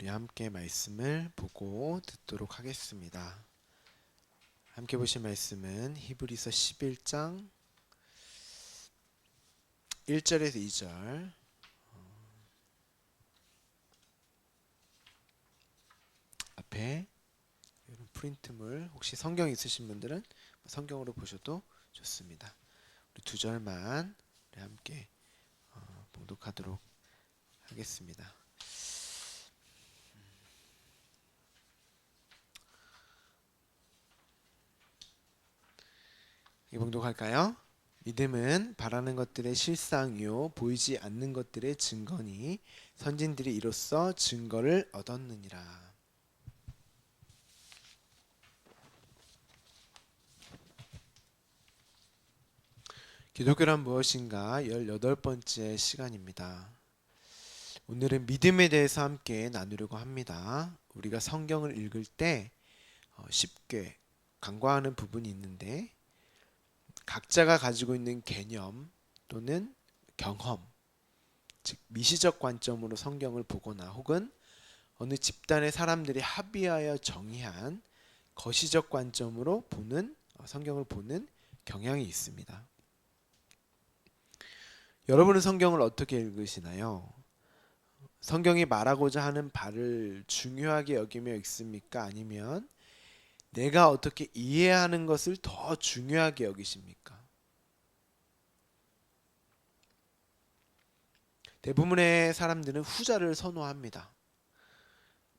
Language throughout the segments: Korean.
우리 함께 말씀을 보고 듣도록 하겠습니다. 함께 보실 말씀은 히브리서 11장 1절에서 2절. 앞에 이런 프린트물 혹시 성경 있으신 분들은 성경으로 보셔도 좋습니다. 우리 두 절만 우리 함께 봉독하도록 하겠습니다. 봉독할까요? 믿음은 바라는 것들의 실상이요 보이지 않는 것들의 증거니 선진들이 이로써 증거를 얻었느니라. 기독교란 무엇인가 18번째 시간입니다. 오늘은 믿음에 대해서 함께 나누려고 합니다. 우리가 성경을 읽을 때 쉽게 간과하는 부분이 있는데 각자가 가지고 있는 개념 또는 경험, 즉 미시적 관점으로 성경을 보거나 혹은 어느 집단의 사람들이 합의하여 정의한 거시적 관점으로 보는 성경을 보는 경향이 있습니다. 여러분은 성경을 어떻게 읽으시나요? 성경이 말하고자 하는 바를 중요하게 여기며 읽습니까? 아니면 내가 어떻게 이해하는 것을 더 중요하게 여기십니까? 대부분의 사람들은 후자를 선호합니다.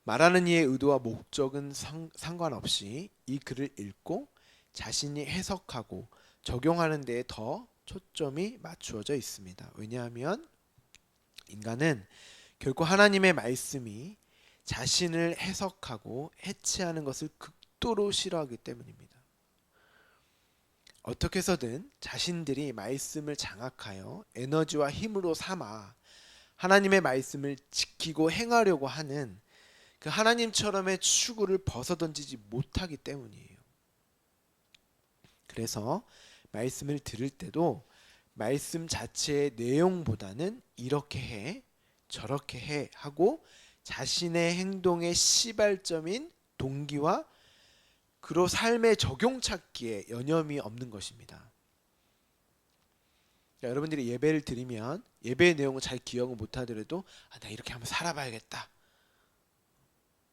말하는 이의 의도와 목적은 상관없이 이 글을 읽고 자신이 해석하고 적용하는 데에 더 초점이 맞추어져 있습니다. 왜냐하면 인간은 결코 하나님의 말씀이 자신을 해석하고 해체하는 것을 극도로 싫어하기 때문입니다. 어떻게 해서든 자신들이 말씀을 장악하여 에너지와 힘으로 삼아 하나님의 말씀을 지키고 행하려고 하는 그 하나님처럼의 추구를 벗어던지지 못하기 때문이에요. 그래서 말씀을 들을 때도 말씀 자체의 내용보다는 이렇게 해, 저렇게 해 하고 자신의 행동의 시발점인 동기와 그로 삶의 적용 찾기에 여념이 없는 것입니다. 그러니까 여러분들이 예배를 드리면 예배의 내용을 잘 기억을 못하더라도 나 이렇게 한번 살아봐야겠다.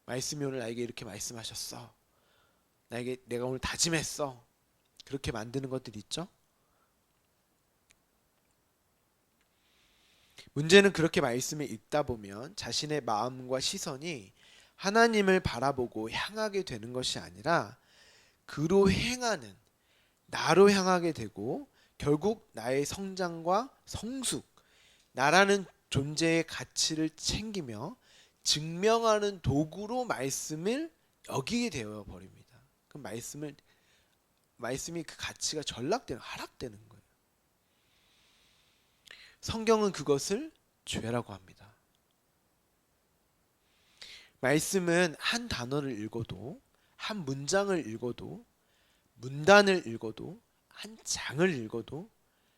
말씀이 오늘 나에게 이렇게 말씀하셨어. 내가 오늘 다짐했어. 그렇게 만드는 것들 있죠. 문제는 그렇게 말씀을 읽다 보면 자신의 마음과 시선이 하나님을 바라보고 향하게 되는 것이 아니라 그로 행하는 나로 향하게 되고 결국 나의 성장과 성숙, 나라는 존재의 가치를 챙기며 증명하는 도구로 말씀을 여기게 되어 버립니다. 그 말씀이 그 가치가 하락되는 거예요. 성경은 그것을 죄라고 합니다. 말씀은 한 단어를 읽어도 한 문장을 읽어도 문단을 읽어도 한 장을 읽어도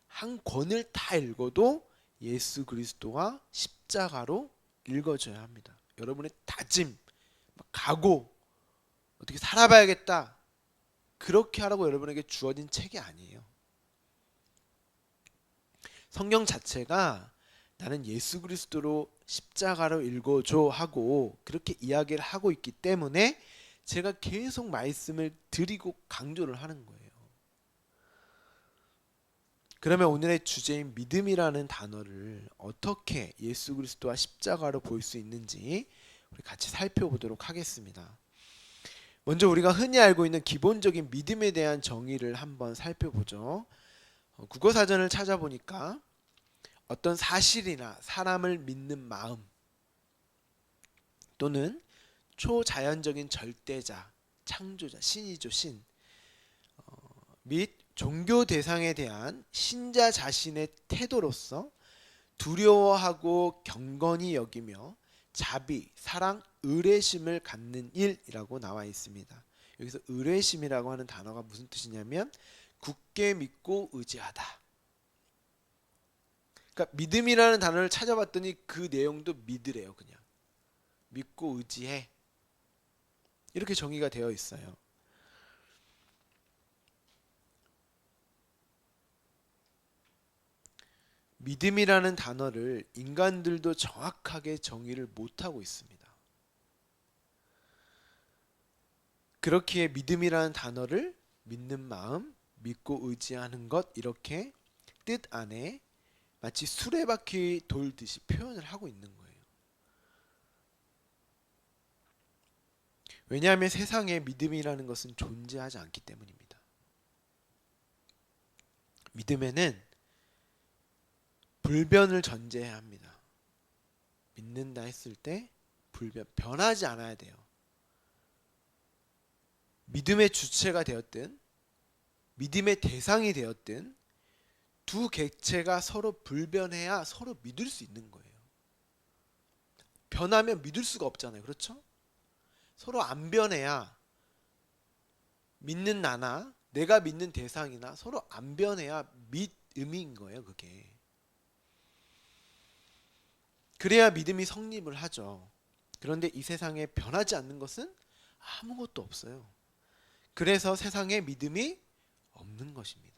한 권을 다 읽어도 예수 그리스도와 십자가로 읽어져야 합니다. 여러분의 다짐, 각오, 어떻게 살아봐야겠다 그렇게 하라고 여러분에게 주어진 책이 아니에요. 성경 자체가 나는 예수 그리스도로 십자가로 읽어줘 하고 그렇게 이야기를 하고 있기 때문에 제가 계속 말씀을 드리고 강조를 하는 거예요. 그러면 오늘의 주제인 믿음이라는 단어를 어떻게 예수 그리스도와 십자가로 볼 수 있는지 우리 같이 살펴보도록 하겠습니다. 먼저 우리가 흔히 알고 있는 기본적인 믿음에 대한 정의를 한번 살펴보죠. 국어사전을 찾아보니까 어떤 사실이나 사람을 믿는 마음 또는 초자연적인 절대자, 창조자, 신이죠, 신. 및 종교 대상에 대한 신자 자신의 태도로서 두려워하고 경건히 여기며 자비, 사랑, 의뢰심을 갖는 일이라고 나와 있습니다. 여기서 의뢰심이라고 하는 단어가 무슨 뜻이냐면 굳게 믿고 의지하다. 그러니까 믿음이라는 단어를 찾아봤더니 그 내용도 믿으래요. 그냥 믿고 의지해. 이렇게 정의가 되어 있어요. 믿음이라는 단어를 인간들도 정확하게 정의를 못하고 있습니다. 그렇기에 믿음이라는 단어를 믿는 마음, 믿고 의지하는 것, 이렇게 뜻 안에 마치 수레바퀴 돌듯이 표현을 하고 있는 거예요. 왜냐하면 세상에 믿음이라는 것은 존재하지 않기 때문입니다. 믿음에는 불변을 전제해야 합니다. 믿는다 했을 때 변하지 않아야 돼요. 믿음의 주체가 되었든 믿음의 대상이 되었든 두 객체가 서로 불변해야 서로 믿을 수 있는 거예요. 변하면 믿을 수가 없잖아요. 그렇죠? 서로 안 변해야 믿는 나나 내가 믿는 대상이나 서로 안 변해야 믿음인 거예요. 그게. 그래야 믿음이 성립을 하죠. 그런데 이 세상에 변하지 않는 것은 아무것도 없어요. 그래서 세상에 믿음이 없는 것입니다.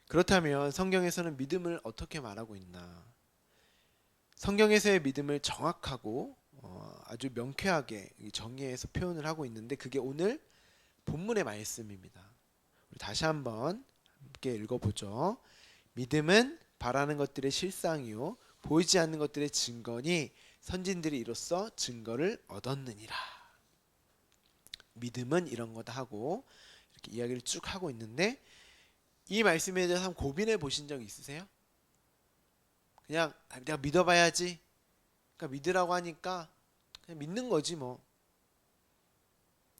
그렇다면 성경에서는 믿음을 어떻게 말하고 있나? 성경에서의 믿음을 정확하고 아주 명쾌하게 정의해서 표현을 하고 있는데 그게 오늘 본문의 말씀입니다. 우리 다시 한번 함께 읽어보죠. 믿음은 바라는 것들의 실상이요 보이지 않는 것들의 증거니 선진들이 이로써 증거를 얻었느니라. 믿음은 이런 거다 하고 이렇게 이야기를 쭉 하고 있는데 이 말씀에 대해서 한번 고민해 보신 적 있으세요? 그냥 내가 믿어봐야지. 그러니까 믿으라고 하니까 그냥 믿는 거지 뭐.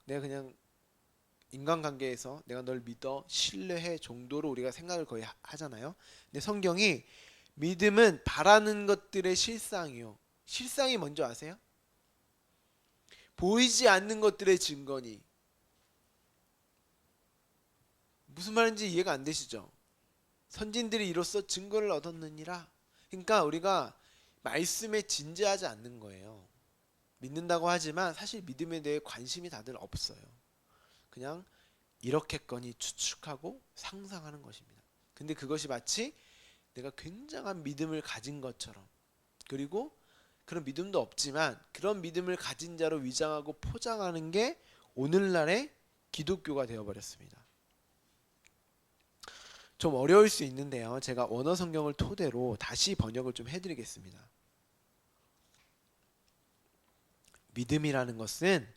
내가 그냥 인간관계에서 내가 널 믿어 신뢰해 정도로 우리가 생각을 거의 하잖아요. 근데 성경이 믿음은 바라는 것들의 실상이요. 실상이 뭔지 아세요? 보이지 않는 것들의 증거니. 무슨 말인지 이해가 안 되시죠? 선진들이 이로써 증거를 얻었느니라. 그러니까 우리가 말씀에 진지하지 않는 거예요. 믿는다고 하지만 사실 믿음에 대해 관심이 다들 없어요. 그냥 이렇게거니 추측하고 상상하는 것입니다. 근데 그것이 마치 내가 굉장한 믿음을 가진 것처럼, 그리고 그런 믿음도 없지만 그런 믿음을 가진 자로 위장하고 포장하는 게 오늘날의 기독교가 되어버렸습니다. 좀 어려울 수 있는데요. 제가 원어 성경을 토대로 다시 번역을 좀 해드리겠습니다. 믿음이라는 것은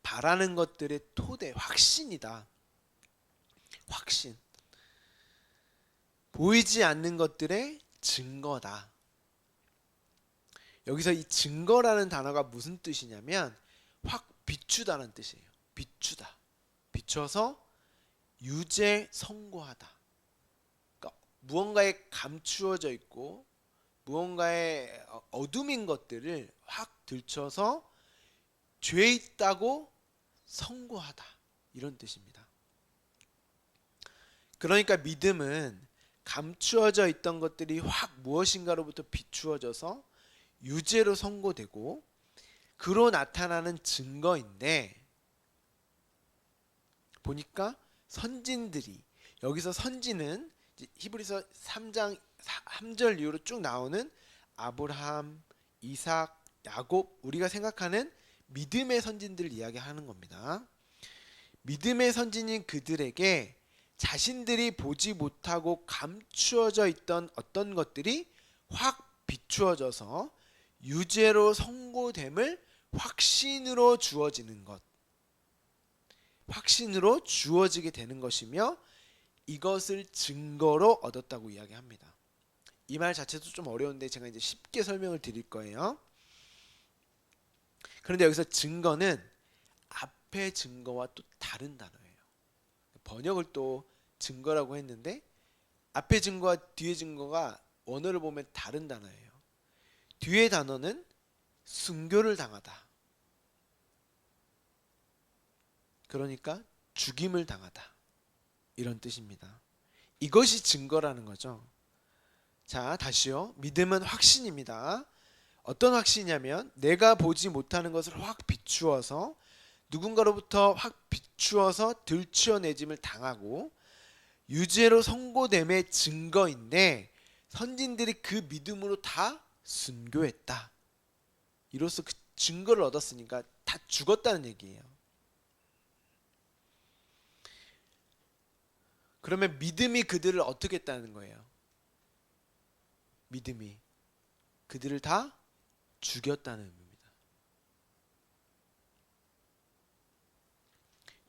바라는 것들의 토대, 확신이다. 확신. 보이지 않는 것들의 증거다. 여기서 이 증거라는 단어가 무슨 뜻이냐면 확 비추다는 뜻이에요. 비추다. 비춰서 유죄 선고하다. 그러니까 무언가에 감추어져 있고 무언가에 어둠인 것들을 확 들춰서 죄 있다고 선고하다. 이런 뜻입니다. 그러니까 믿음은 감추어져 있던 것들이 확 무엇인가로부터 비추어져서 유죄로 선고되고 그로 나타나는 증거인데, 보니까 선진들이, 여기서 선진은 히브리서 3장 3절 이후로 쭉 나오는 아브라함, 이삭, 야곱, 우리가 생각하는 믿음의 선진들을 이야기하는 겁니다. 믿음의 선진인 그들에게 자신들이 보지 못하고 감추어져 있던 어떤 것들이 확 비추어져서 유죄로 선고됨을 확신으로 주어지는 것, 확신으로 주어지게 되는 것이며 이것을 증거로 얻었다고 이야기합니다. 이 말 자체도 좀 어려운데 제가 이제 쉽게 설명을 드릴 거예요. 그런데 여기서 증거는 앞의 증거와 또 다른 단어예요. 번역을 또 증거라고 했는데 앞의 증거와 뒤의 증거가 원어를 보면 다른 단어예요. 뒤의 단어는 순교를 당하다. 그러니까 죽임을 당하다. 이런 뜻입니다. 이것이 증거라는 거죠. 자, 다시요. 믿음은 확신입니다. 어떤 확신이냐면 내가 보지 못하는 것을 확 비추어서 누군가로부터 확 비추어서 들추어내짐을 당하고 유죄로 선고됨의 증거인데 선진들이 그 믿음으로 다 순교했다. 이로써 그 증거를 얻었으니까 다 죽었다는 얘기예요. 그러면 믿음이 그들을 어떻게 했다는 거예요? 믿음이 그들을 다 죽였다는 의미입니다.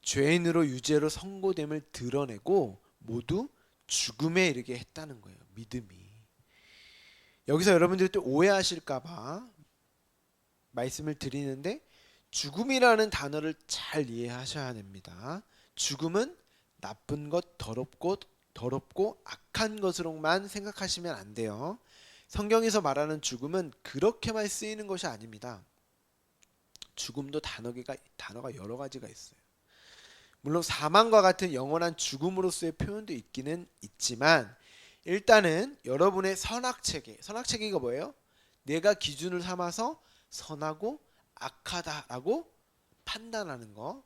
죄인으로 유죄로 선고됨을 드러내고 모두 죽음에 이르게 했다는 거예요. 믿음이. 여기서 여러분들이 또 오해하실까봐 말씀을 드리는데 죽음이라는 단어를 잘 이해하셔야 됩니다. 죽음은 나쁜 것, 더럽고 악한 것으로만 생각하시면 안 돼요. 성경에서 말하는 죽음은 그렇게만 쓰이는 것이 아닙니다. 죽음도 단어가 여러 가지가 있어요. 물론 사망과 같은 영원한 죽음으로서의 표현도 있기는 있지만 일단은 여러분의 선악체계가 뭐예요? 내가 기준을 삼아서 선하고 악하다라고 판단하는 거.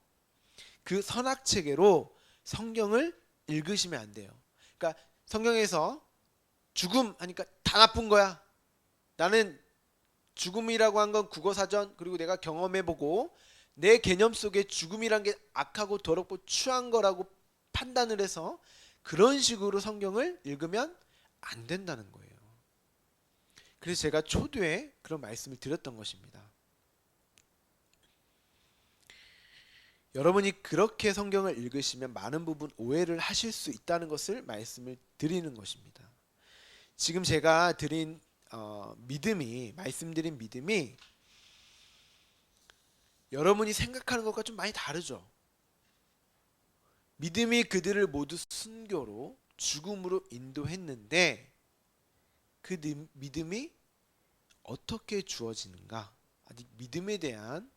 그 선악체계로 성경을 읽으시면 안 돼요. 그러니까 성경에서 죽음 하니까 다 나쁜 거야. 나는 죽음이라고 한 건 국어사전 그리고 내가 경험해보고 내 개념 속에 죽음이란 게 악하고 더럽고 추한 거라고 판단을 해서 그런 식으로 성경을 읽으면 안 된다는 거예요. 그래서 제가 초두에 그런 말씀을 드렸던 것입니다. 여러분이 그렇게 성경을 읽으시면 많은 부분 오해를 하실 수 있다는 것을 말씀을 드리는 것입니다. 지금 제가 드린 말씀드린 믿음이 여러분이 생각하는 것과 좀 많이 다르죠. 믿음이 그들을 모두 순교로 죽음으로 인도했는데 그 믿음이 어떻게 주어지는가? 아직 믿음에 대한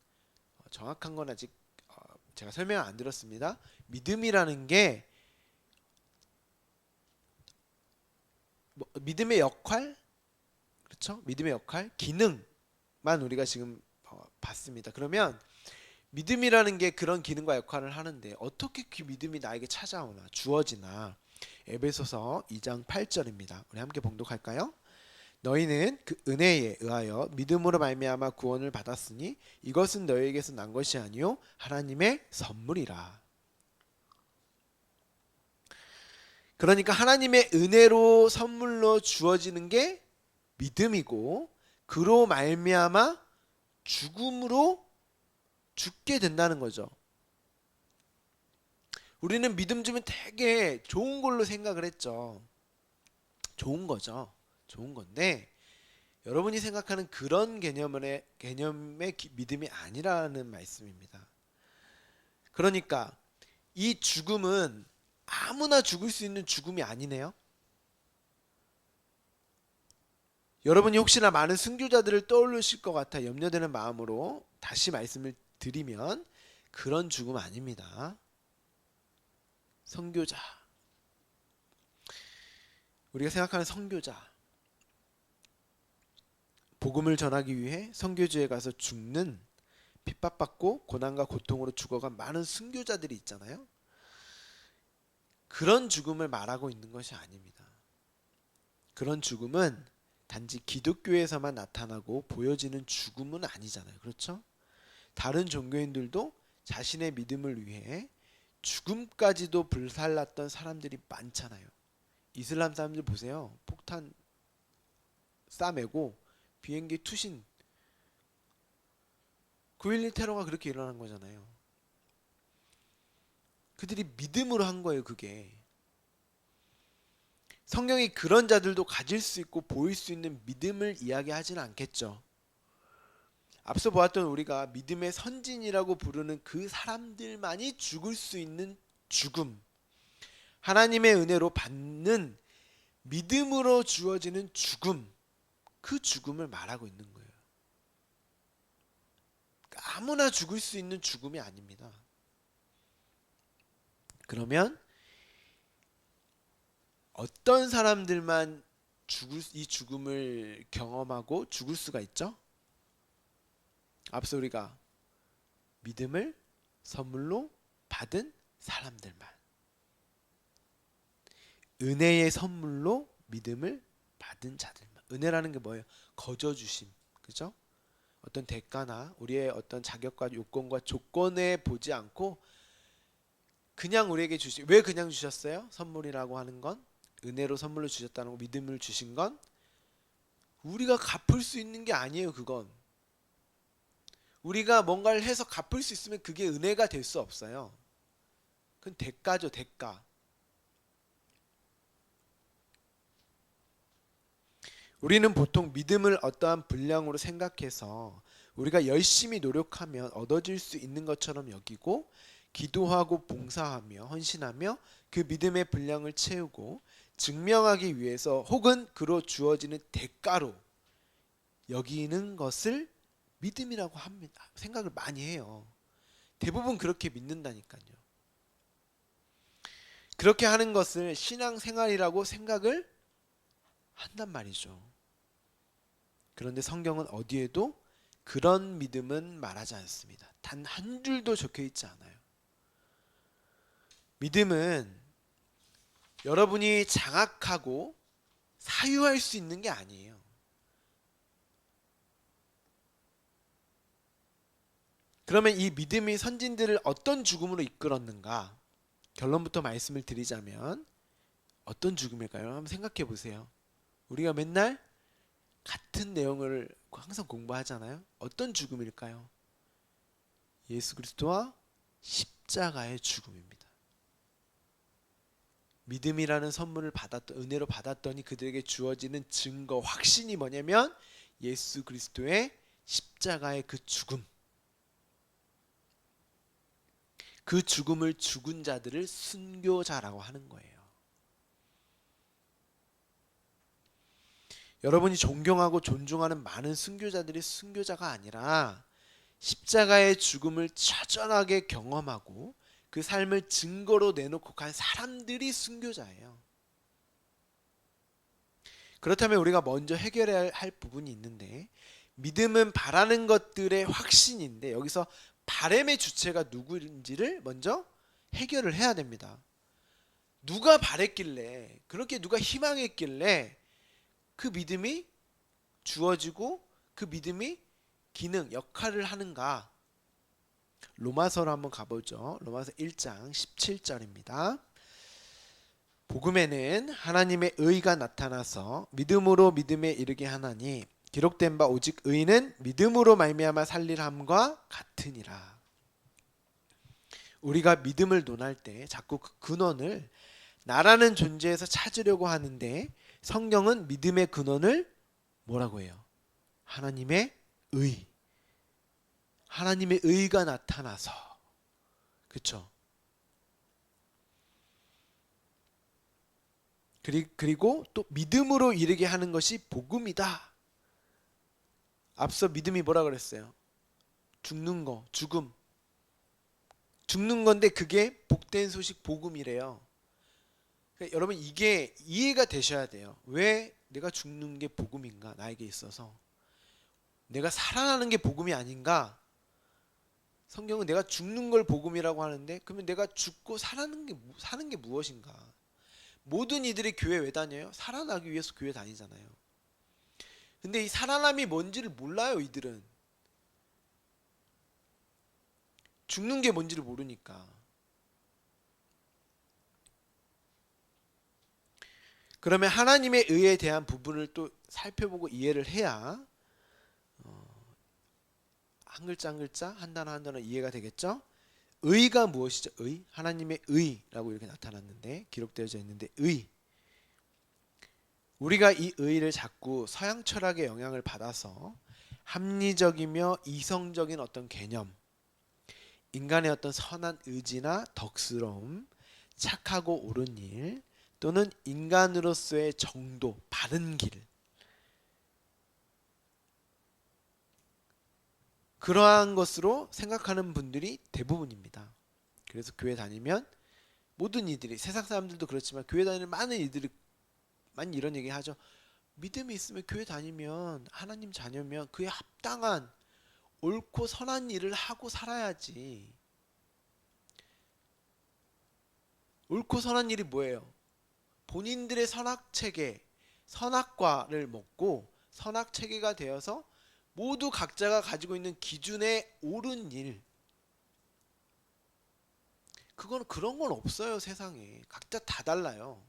정확한 건 아직 제가 설명을 안 드렸습니다. 믿음이라는 게 믿음의 역할, 그렇죠? 믿음의 역할, 기능만 우리가 지금 봤습니다. 그러면 믿음이라는 게 그런 기능과 역할을 하는데 어떻게 그 믿음이 나에게 찾아오나 주어지나. 에베소서 2장 8절입니다. 우리 함께 봉독할까요? 너희는 그 은혜에 의하여 믿음으로 말미암아 구원을 받았으니 이것은 너희에게서 난 것이 아니요 하나님의 선물이라. 그러니까 하나님의 은혜로 선물로 주어지는 게 믿음이고 그로 말미암아 죽음으로 죽게 된다는 거죠. 우리는 믿음 주면 되게 좋은 걸로 생각을 했죠. 좋은 거죠. 좋은 건데 여러분이 생각하는 그런 개념의 믿음이 아니라는 말씀입니다. 그러니까 이 죽음은 아무나 죽을 수 있는 죽음이 아니네요. 여러분이 혹시나 많은 순교자들을 떠올리실 것 같아 염려되는 마음으로 다시 말씀을 드리면 그런 죽음 아닙니다. 선교자, 우리가 생각하는 선교자, 복음을 전하기 위해 선교지에 가서 죽는, 핍박받고 고난과 고통으로 죽어간 많은 순교자들이 있잖아요. 그런 죽음을 말하고 있는 것이 아닙니다. 그런 죽음은 단지 기독교에서만 나타나고 보여지는 죽음은 아니잖아요. 그렇죠? 다른 종교인들도 자신의 믿음을 위해 죽음까지도 불살랐던 사람들이 많잖아요. 이슬람 사람들 보세요. 폭탄 싸매고 비행기 투신 9.11 테러가 그렇게 일어난 거잖아요. 그들이 믿음으로 한 거예요. 그게 성경이 그런 자들도 가질 수 있고 보일 수 있는 믿음을 이야기하지는 않겠죠. 앞서 보았던 우리가 믿음의 선진이라고 부르는 그 사람들만이 죽을 수 있는 죽음, 하나님의 은혜로 받는 믿음으로 주어지는 죽음, 그 죽음을 말하고 있는 거예요. 아무나 죽을 수 있는 죽음이 아닙니다. 그러면 어떤 사람들만 이 죽음을 경험하고 죽을 수가 있죠? 앞서 우리가 믿음을 선물로 받은 사람들만, 은혜의 선물로 믿음을 받은 자들만. 은혜라는 게 뭐예요? 거저 주심, 그죠? 어떤 대가나 우리의 어떤 자격과 요건과 조건에 보지 않고 그냥 우리에게 주시. 왜 그냥 주셨어요? 선물이라고 하는 건, 은혜로 선물로 주셨다는 거, 믿음을 주신 건 우리가 갚을 수 있는 게 아니에요. 그건 우리가 뭔가를 해서 갚을 수 있으면 그게 은혜가 될 수 없어요. 그건 대가죠, 대가. 우리는 보통 믿음을 어떠한 분량으로 생각해서 우리가 열심히 노력하면 얻어질 수 있는 것처럼 여기고, 기도하고 봉사하며 헌신하며 그 믿음의 분량을 채우고 증명하기 위해서 혹은 그로 주어지는 대가로 여기는 것을 믿음이라고 합니다. 생각을 많이 해요. 대부분 그렇게 믿는다니까요. 그렇게 하는 것을 신앙생활이라고 생각을 한단 말이죠. 그런데 성경은 어디에도 그런 믿음은 말하지 않습니다. 단 한 줄도 적혀 있지 않아요. 믿음은 여러분이 장악하고 사유할 수 있는 게 아니에요. 그러면 이 믿음이 선진들을 어떤 죽음으로 이끌었는가? 결론부터 말씀을 드리자면 어떤 죽음일까요? 한번 생각해 보세요. 우리가 맨날 같은 내용을 항상 공부하잖아요. 어떤 죽음일까요? 예수 그리스도와 십자가의 죽음입니다. 믿음이라는 선물을 받았던, 은혜로 받았더니 그들에게 주어지는 증거, 확신이 뭐냐면 예수 그리스도의 십자가의 그 죽음. 그 죽음을 죽은 자들을 순교자라고 하는 거예요. 여러분이 존경하고 존중하는 많은 순교자들이 순교자가 아니라 십자가의 죽음을 처절하게 경험하고 그 삶을 증거로 내놓고 간 사람들이 순교자예요. 그렇다면 우리가 먼저 해결해야 할 부분이 있는데, 믿음은 바라는 것들의 확신인데 여기서 바람의 주체가 누구인지를 먼저 해결을 해야 됩니다. 누가 바랬길래, 그렇게 누가 희망했길래 그 믿음이 주어지고 그 믿음이 기능, 역할을 하는가? 로마서로 한번 가보죠. 로마서 1장 17절입니다. 복음에는 하나님의 의가 나타나서 믿음으로 믿음에 이르게 하나니 기록된 바 오직 의는 믿음으로 말미암아 살리람과 같으니라. 우리가 믿음을 논할 때 자꾸 그 근원을 나라는 존재에서 찾으려고 하는데, 성경은 믿음의 근원을 뭐라고 해요? 하나님의 의. 하나님의 의가 나타나서, 그렇죠? 그리고 또 믿음으로 이르게 하는 것이 복음이다. 앞서 믿음이 뭐라 그랬어요? 죽는 거, 죽음. 죽는 건데 그게 복된 소식, 복음이래요. 그러니까 여러분 이게 이해가 되셔야 돼요. 왜 내가 죽는 게 복음인가? 나에게 있어서 내가 살아나는 게 복음이 아닌가? 성경은 내가 죽는 걸 복음이라고 하는데, 그러면 내가 죽고 사는 게 무엇인가? 모든 이들이 교회 왜 다녀요? 살아나기 위해서 교회 다니잖아요. 근데 이 살아남이 뭔지를 몰라요. 이들은 죽는 게 뭔지를 모르니까. 그러면 하나님의 의에 대한 부분을 또 살펴보고 이해를 해야 한 글자 한 글자, 한 단어 한 단어 이해가 되겠죠? 의가 무엇이죠? 의, 하나님의 의라고 이렇게 나타났는데, 기록되어져 있는데, 의. 우리가 이 의를 자꾸 서양 철학의 영향을 받아서 합리적이며 이성적인 어떤 개념, 인간의 어떤 선한 의지나 덕스러움, 착하고 옳은 일, 또는 인간으로서의 정도, 바른 길, 그러한 것으로 생각하는 분들이 대부분입니다. 그래서 교회 다니면 모든 이들이, 세상 사람들도 그렇지만 교회 다니는 많은 이들이 많이 이런 얘기 하죠. 믿음이 있으면 교회 다니면, 하나님 자녀면 그에 합당한 옳고 선한 일을 하고 살아야지. 옳고 선한 일이 뭐예요? 본인들의 선악체계, 선악과를 먹고 선악체계가 되어서 모두 각자가 가지고 있는 기준에 옳은 일, 그건 그런 건 없어요. 세상에 각자 다 달라요.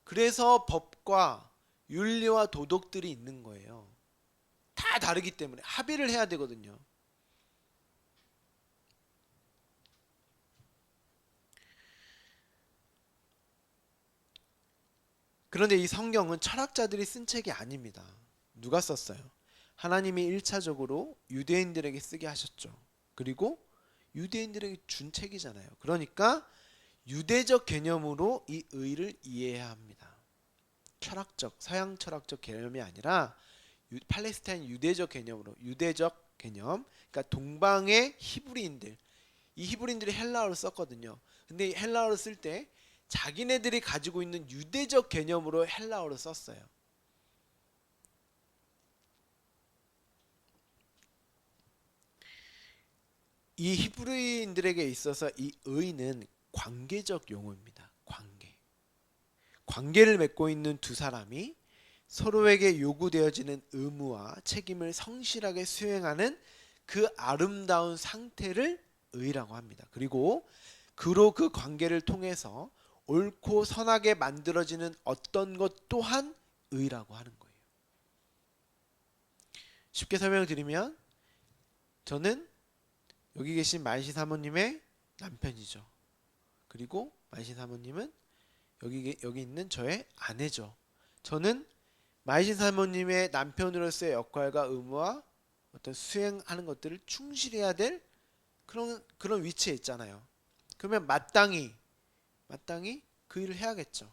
그래서 법과 윤리와 도덕들이 있는 거예요. 다 다르기 때문에 합의를 해야 되거든요. 그런데 이 성경은 철학자들이 쓴 책이 아닙니다. 누가 썼어요? 하나님이 1차적으로 유대인들에게 쓰게 하셨죠. 그리고 유대인들에게 준 책이잖아요. 그러니까 유대적 개념으로 이 의를 이해해야 합니다. 철학적, 서양 철학적 개념이 아니라 팔레스타인 유대적 개념으로, 유대적 개념. 그러니까 동방의 히브리인들, 이 히브리인들이 헬라어를 썼거든요. 근데 헬라어를 쓸 때 자기네들이 가지고 있는 유대적 개념으로 헬라어를 썼어요. 이 히브리인들에게 있어서 이 의는 관계적 용어입니다. 관계를 맺고 있는 두 사람이 서로에게 요구되어지는 의무와 책임을 성실하게 수행하는 그 아름다운 상태를 의라고 합니다. 그리고 그로 그 관계를 통해서 옳고 선하게 만들어지는 어떤 것 또한 의라고 하는 거예요. 쉽게 설명드리면 저는 여기 계신 만시 사모님의 남편이죠. 그리고 만시 사모님은 여기 있는 저의 아내죠. 저는 만시 사모님의 남편으로서의 역할과 의무와 어떤 수행하는 것들을 충실해야 될 그런 위치에 있잖아요. 그러면 마땅히 그 일을 해야겠죠.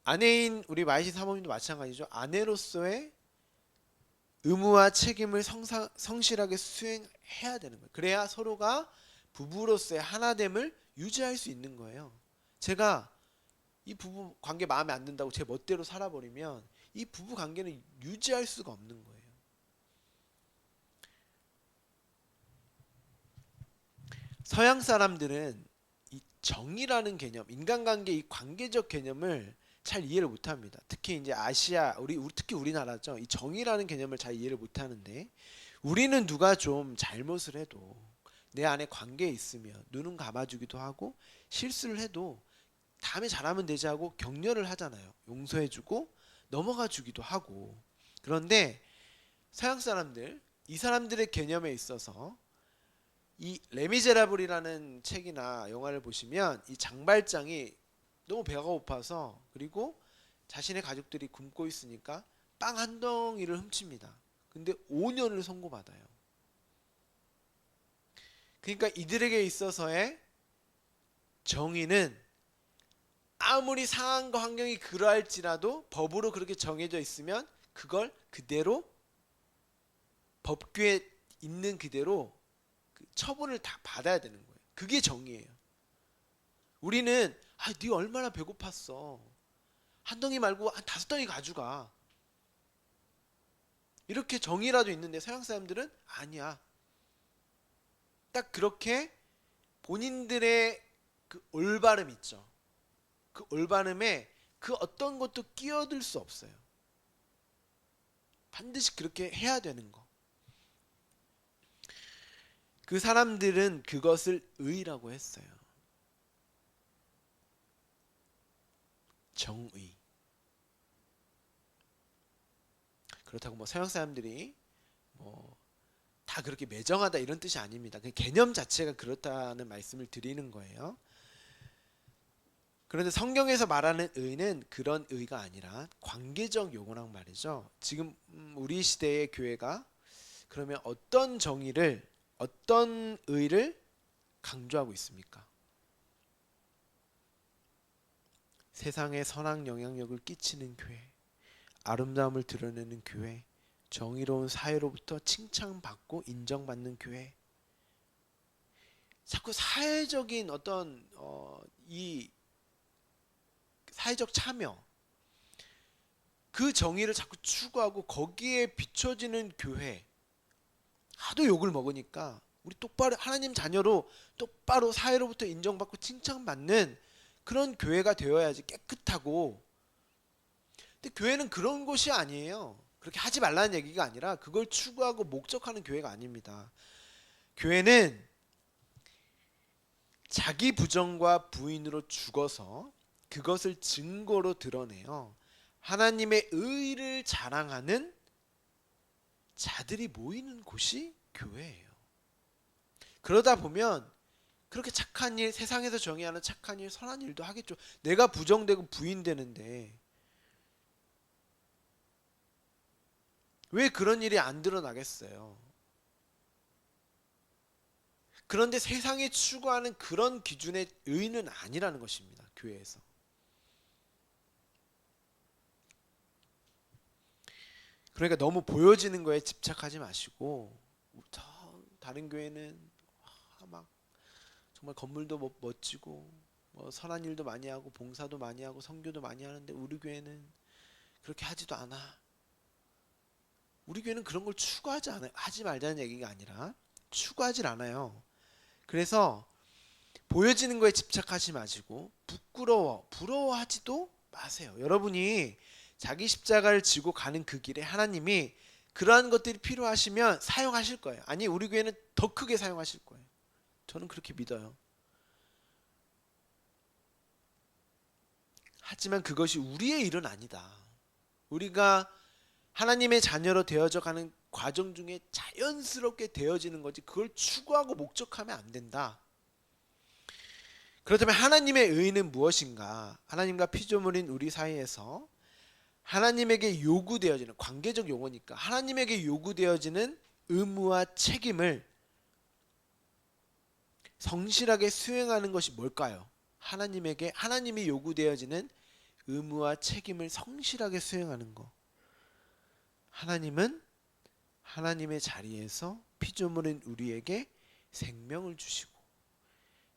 아내인 우리 마이시 사모님도 마찬가지죠. 아내로서의 의무와 책임을 성실하게 수행해야 되는 거예요. 그래야 서로가 부부로서의 하나됨을 유지할 수 있는 거예요. 제가 이 부부 관계 마음에 안 든다고 제 멋대로 살아버리면 이 부부 관계는 유지할 수가 없는 거예요. 서양 사람들은 이 정의라는 개념, 인간관계 이 관계적 개념을 잘 이해를 못합니다. 특히 이제 아시아, 특히 우리나라죠. 이 정의라는 개념을 잘 이해를 못하는데 우리는 누가 좀 잘못을 해도 내 안에 관계에 있으면 눈은 감아주기도 하고 실수를 해도 다음에 잘하면 되지 하고 격려를 하잖아요. 용서해주고 넘어가주기도 하고. 그런데 서양 사람들, 이 사람들의 개념에 있어서 이 레미제라블이라는 책이나 영화를 보시면 이 장발장이 너무 배가 고파서 그리고 자신의 가족들이 굶고 있으니까 빵 한 덩이를 훔칩니다. 근데 5년을 선고받아요. 그러니까 이들에게 있어서의 정의는 아무리 상황과 환경이 그러할지라도 법으로 그렇게 정해져 있으면 그걸 그대로 법규에 있는 그대로 처분을 다 받아야 되는 거예요. 그게 정의예요. 우리는 네 얼마나 배고팠어. 한 덩이 말고 한 5덩이 가져가. 이렇게 정의라도 있는데 서양 사람들은 아니야. 딱 그렇게 본인들의 그 올바름 있죠. 그 올바름에 그 어떤 것도 끼어들 수 없어요. 반드시 그렇게 해야 되는 거. 그 사람들은 그것을 의라고 했어요. 정의. 그렇다고 뭐 서양 사람들이 뭐 다 그렇게 매정하다 이런 뜻이 아닙니다. 그 개념 자체가 그렇다는 말씀을 드리는 거예요. 그런데 성경에서 말하는 의는 그런 의가 아니라 관계적 용어란 말이죠. 지금 우리 시대의 교회가 그러면 어떤 정의를, 어떤 의를 강조하고 있습니까? 세상에 선한 영향력을 끼치는 교회, 아름다움을 드러내는 교회, 정의로운 사회로부터 칭찬받고 인정받는 교회. 자꾸 사회적인 어떤 이 사회적 참여, 그 정의를 자꾸 추구하고 거기에 비춰지는 교회, 하도 욕을 먹으니까 우리 똑바로 하나님 자녀로 똑바로 사회로부터 인정받고 칭찬받는 그런 교회가 되어야지, 깨끗하고. 근데 교회는 그런 곳이 아니에요. 그렇게 하지 말라는 얘기가 아니라 그걸 추구하고 목적하는 교회가 아닙니다. 교회는 자기 부정과 부인으로 죽어서 그것을 증거로 드러내요. 하나님의 의를 자랑하는 자들이 모이는 곳이 교회예요. 그러다 보면 그렇게 착한 일, 세상에서 정의하는 착한 일, 선한 일도 하겠죠. 내가 부정되고 부인되는데 왜 그런 일이 안 드러나겠어요? 그런데 세상이 추구하는 그런 기준의 의는 아니라는 것입니다. 교회에서. 그러니까 너무 보여지는 거에 집착하지 마시고, 다른 교회는 막 정말 건물도 멋지고 뭐 선한 일도 많이 하고 봉사도 많이 하고 선교도 많이 하는데 우리 교회는 그렇게 하지도 않아. 우리 교회는 그런 걸 추구하지 않아요. 하지 말자는 얘기가 아니라 추구하질 않아요. 그래서 보여지는 거에 집착하지 마시고 부러워하지도 마세요. 여러분이 자기 십자가를 지고 가는 그 길에 하나님이 그러한 것들이 필요하시면 사용하실 거예요. 아니, 우리 교회는 더 크게 사용하실 거예요. 저는 그렇게 믿어요. 하지만 그것이 우리의 일은 아니다. 우리가 하나님의 자녀로 되어져 가는 과정 중에 자연스럽게 되어지는 거지, 그걸 추구하고 목적하면 안 된다. 그렇다면 하나님의 의는 무엇인가? 하나님과 피조물인 우리 사이에서 하나님에게 요구되어지는, 관계적 용어니까 하나님에게 요구되어지는 의무와 책임을 성실하게 수행하는 것이 뭘까요? 하나님이 요구되어지는 의무와 책임을 성실하게 수행하는 것. 하나님은 하나님의 자리에서 피조물인 우리에게 생명을 주시고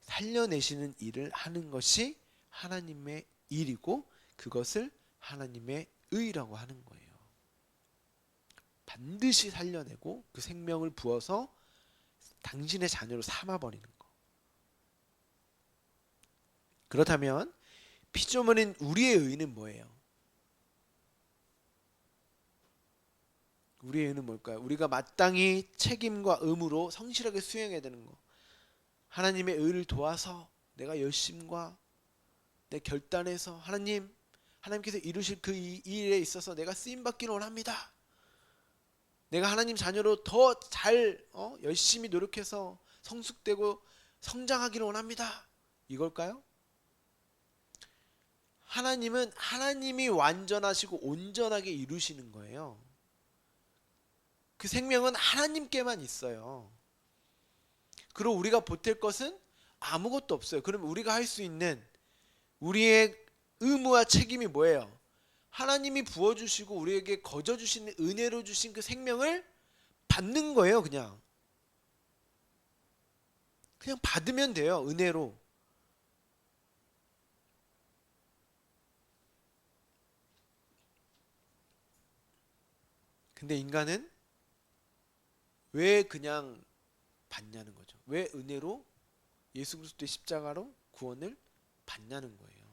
살려내시는 일을 하는 것이 하나님의 일이고, 그것을 하나님의 의라고 하는 거예요. 반드시 살려내고 그 생명을 부어서 당신의 자녀로 삼아버리는 거. 그렇다면 피조물인 우리의 의는 뭐예요? 우리의 의는 뭘까요? 우리가 마땅히 책임과 의무로 성실하게 수행해야 되는 거. 하나님의 의를 도와서 내가 열심과 내 결단에서 하나님께서 이루실 그 일에 있어서 내가 쓰임받기를 원합니다. 내가 하나님 자녀로 더 잘 열심히 노력해서 성숙되고 성장하기를 원합니다. 이걸까요? 하나님은 하나님이 완전하시고 온전하게 이루시는 거예요. 그 생명은 하나님께만 있어요. 그리고 우리가 보탤 것은 아무것도 없어요. 그럼 우리가 할 수 있는 우리의 의무와 책임이 뭐예요? 하나님이 부어주시고 우리에게 거저주시는 은혜로 주신 그 생명을 받는 거예요. 그냥 받으면 돼요. 은혜로. 근데 인간은 왜 그냥 받냐는 거죠. 왜 은혜로 예수 그리스도의 십자가로 구원을 받냐는 거예요.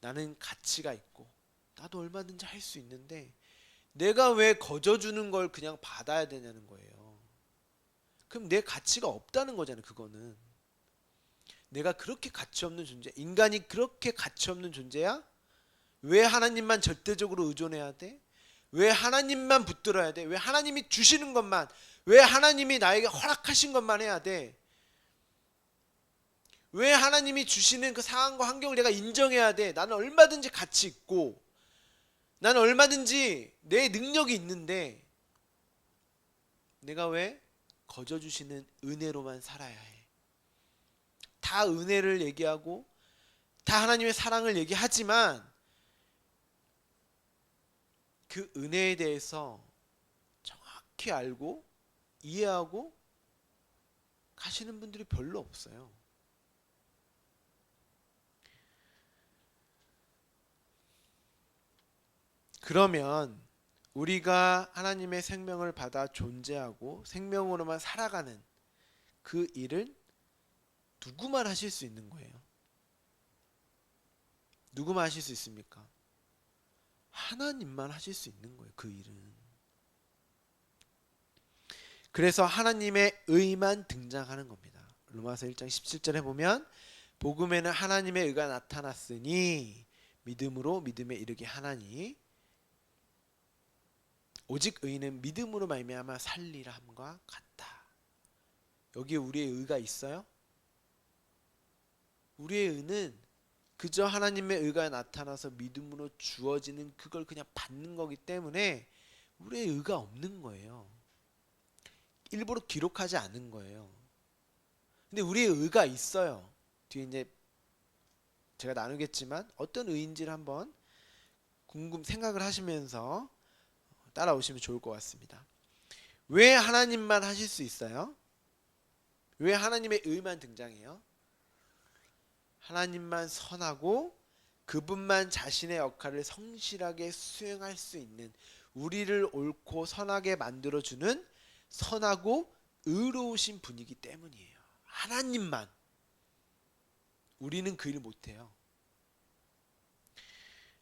나는 가치가 있고 나도 얼마든지 할 수 있는데 내가 왜 거저주는 걸 그냥 받아야 되냐는 거예요. 그럼 내 가치가 없다는 거잖아요. 그거는 내가 그렇게 가치 없는 존재, 인간이 그렇게 가치 없는 존재야? 왜 하나님만 절대적으로 의존해야 돼? 왜 하나님만 붙들어야 돼? 왜 하나님이 주시는 것만, 왜 하나님이 나에게 허락하신 것만 해야 돼? 왜 하나님이 주시는 그 상황과 환경을 내가 인정해야 돼? 나는 얼마든지 가치 있고 나는 얼마든지 내 능력이 있는데 내가 왜 거저 주시는 은혜로만 살아야 해? 다 은혜를 얘기하고 다 하나님의 사랑을 얘기하지만 그 은혜에 대해서 정확히 알고 이해하고 가시는 분들이 별로 없어요. 그러면 우리가 하나님의 생명을 받아 존재하고 생명으로만 살아가는 그 일을 누구만 하실 수 있는 거예요? 누구만 하실 수 있습니까? 하나님만 하실 수 있는 거예요. 그 일은. 그래서 하나님의 의만 등장하는 겁니다. 로마서 1장 17절에 보면 복음에는 하나님의 의가 나타났으니 믿음으로 믿음에 이르게 하나니 오직 의는 믿음으로 말미암아 살리라 함과 같다. 여기에 우리의 의가 있어요? 우리의 의는 그저 하나님의 의가 나타나서 믿음으로 주어지는 그걸 그냥 받는 거기 때문에 우리의 의가 없는 거예요. 일부러 기록하지 않은 거예요. 근데 우리의 의가 있어요. 뒤에 이제 제가 나누겠지만 어떤 의인지를 한번 생각을 하시면서 따라오시면 좋을 것 같습니다. 왜 하나님만 하실 수 있어요? 왜 하나님의 의만 등장해요? 하나님만 선하고 그분만 자신의 역할을 성실하게 수행할 수 있는, 우리를 옳고 선하게 만들어주는 선하고 의로우신 분이기 때문이에요. 하나님만. 우리는 그 일 못해요.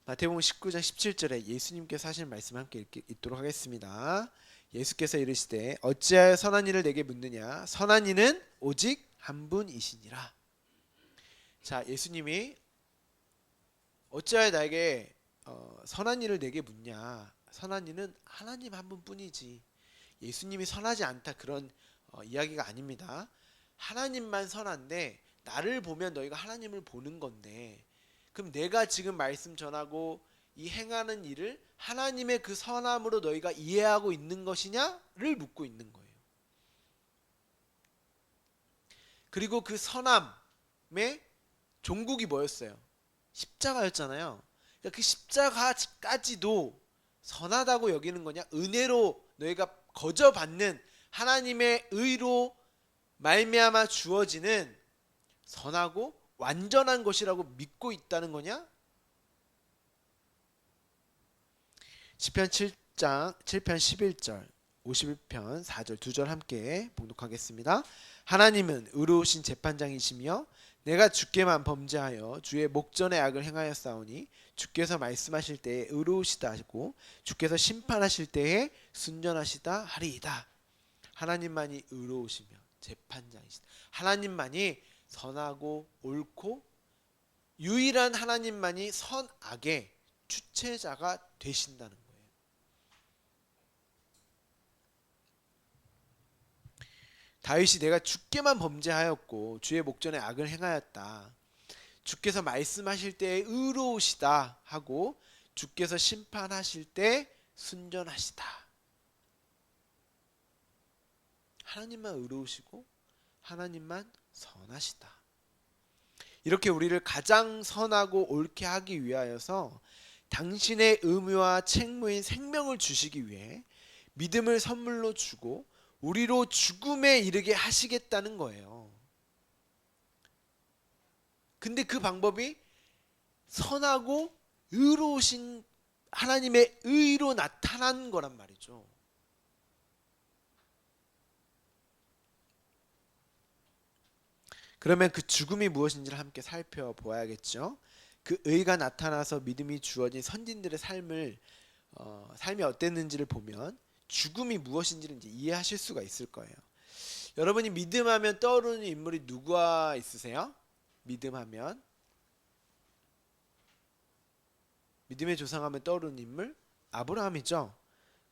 마태복음 19장 17절에 예수님께서 하신 말씀 함께 읽도록 하겠습니다. 예수께서 이르시되 어찌하여 선한 일을 내게 묻느냐, 선한 이는 오직 한 분이시니라. 자, 예수님이 어찌하여 나에게 선한 일을 내게 묻냐, 선한 이는 하나님 한 분뿐이지. 예수님이 선하지 않다 그런 이야기가 아닙니다. 하나님만 선한데 나를 보면 너희가 하나님을 보는 건데, 그럼 내가 지금 말씀 전하고 이 행하는 일을 하나님의 그 선함으로 너희가 이해하고 있는 것이냐를 묻고 있는 거예요. 그리고 그 선함의 종국이 뭐였어요? 십자가였잖아요. 그러니까 그 십자가까지도 선하다고 여기는 거냐, 은혜로 너희가 거저 받는 하나님의 의로 말미암아 주어지는 선하고 완전한 것이라고 믿고 있다는 거냐? 시편 7장 7편 11절 51편 4절 두 절 함께 봉독하겠습니다. 하나님은 의로우신 재판장이시며 내가 주께만 범죄하여 주의 목전에 악을 행하였사오니 주께서 말씀하실 때에 의로우시다 하고 주께서 심판하실 때에 순전하시다 하리이다. 하나님만이 의로우시며 재판장이시다. 하나님만이 선하고 옳고 유일한 하나님만이 선악의 주체자가 되신다는 거예요. 다윗이 내가 주께만 범죄하였고 주의 목전에 악을 행하였다. 주께서 말씀하실 때에 의로우시다 하고 주께서 심판하실 때 순전하시다. 하나님만 의로우시고 하나님만 선하시다. 이렇게 우리를 가장 선하고 옳게 하기 위하여서 당신의 의무와 책무인 생명을 주시기 위해 믿음을 선물로 주고 우리로 죽음에 이르게 하시겠다는 거예요. 근데 그 방법이 선하고 의로우신 하나님의 의로 나타난 거란 말이죠. 그러면 그 죽음이 무엇인지를 함께 살펴보아야겠죠. 그 의가 나타나서 믿음이 주어진 선진들의 삶이 어땠는지를 보면 죽음이 무엇인지를 이제 이해하실 수가 있을 거예요. 여러분이 믿음하면 떠오르는 인물이 누가 있으세요? 믿음하면, 믿음의 조상하면 떠오르는 인물? 아브라함이죠.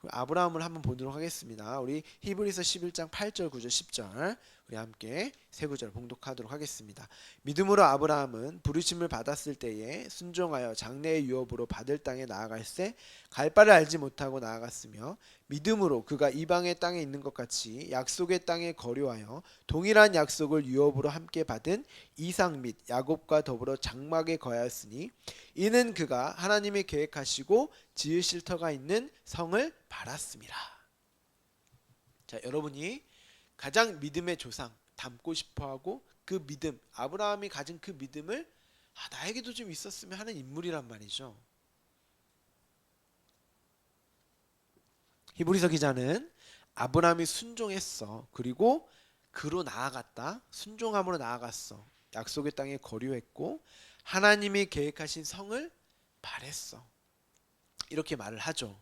아브라함을 한번 보도록 하겠습니다. 우리 히브리서 11장 8절 9절 10절 우리 함께 세 구절 봉독하도록 하겠습니다. 믿음으로 아브라함은 부르심을 받았을 때에 순종하여 장래의 유업으로 받을 땅에 나아갈새 갈 바를 알지 못하고 나아갔으며 믿음으로 그가 이방의 땅에 있는 것 같이 약속의 땅에 거류하여 동일한 약속을 유업으로 함께 받은 이삭 및 야곱과 더불어 장막에 거하였으니 이는 그가 하나님이 계획하시고 지으실 터가 있는 성을 바랐습니다. 자, 여러분이 가장 믿음의 조상 닮고 싶어하고 그 믿음, 아브라함이 가진 그 믿음을 나에게도 좀 있었으면 하는 인물이란 말이죠. 히브리서 기자는 아브라함이 순종했어. 그리고 그로 나아갔다. 순종함으로 나아갔어. 약속의 땅에 거류했고 하나님이 계획하신 성을 바랬어. 이렇게 말을 하죠.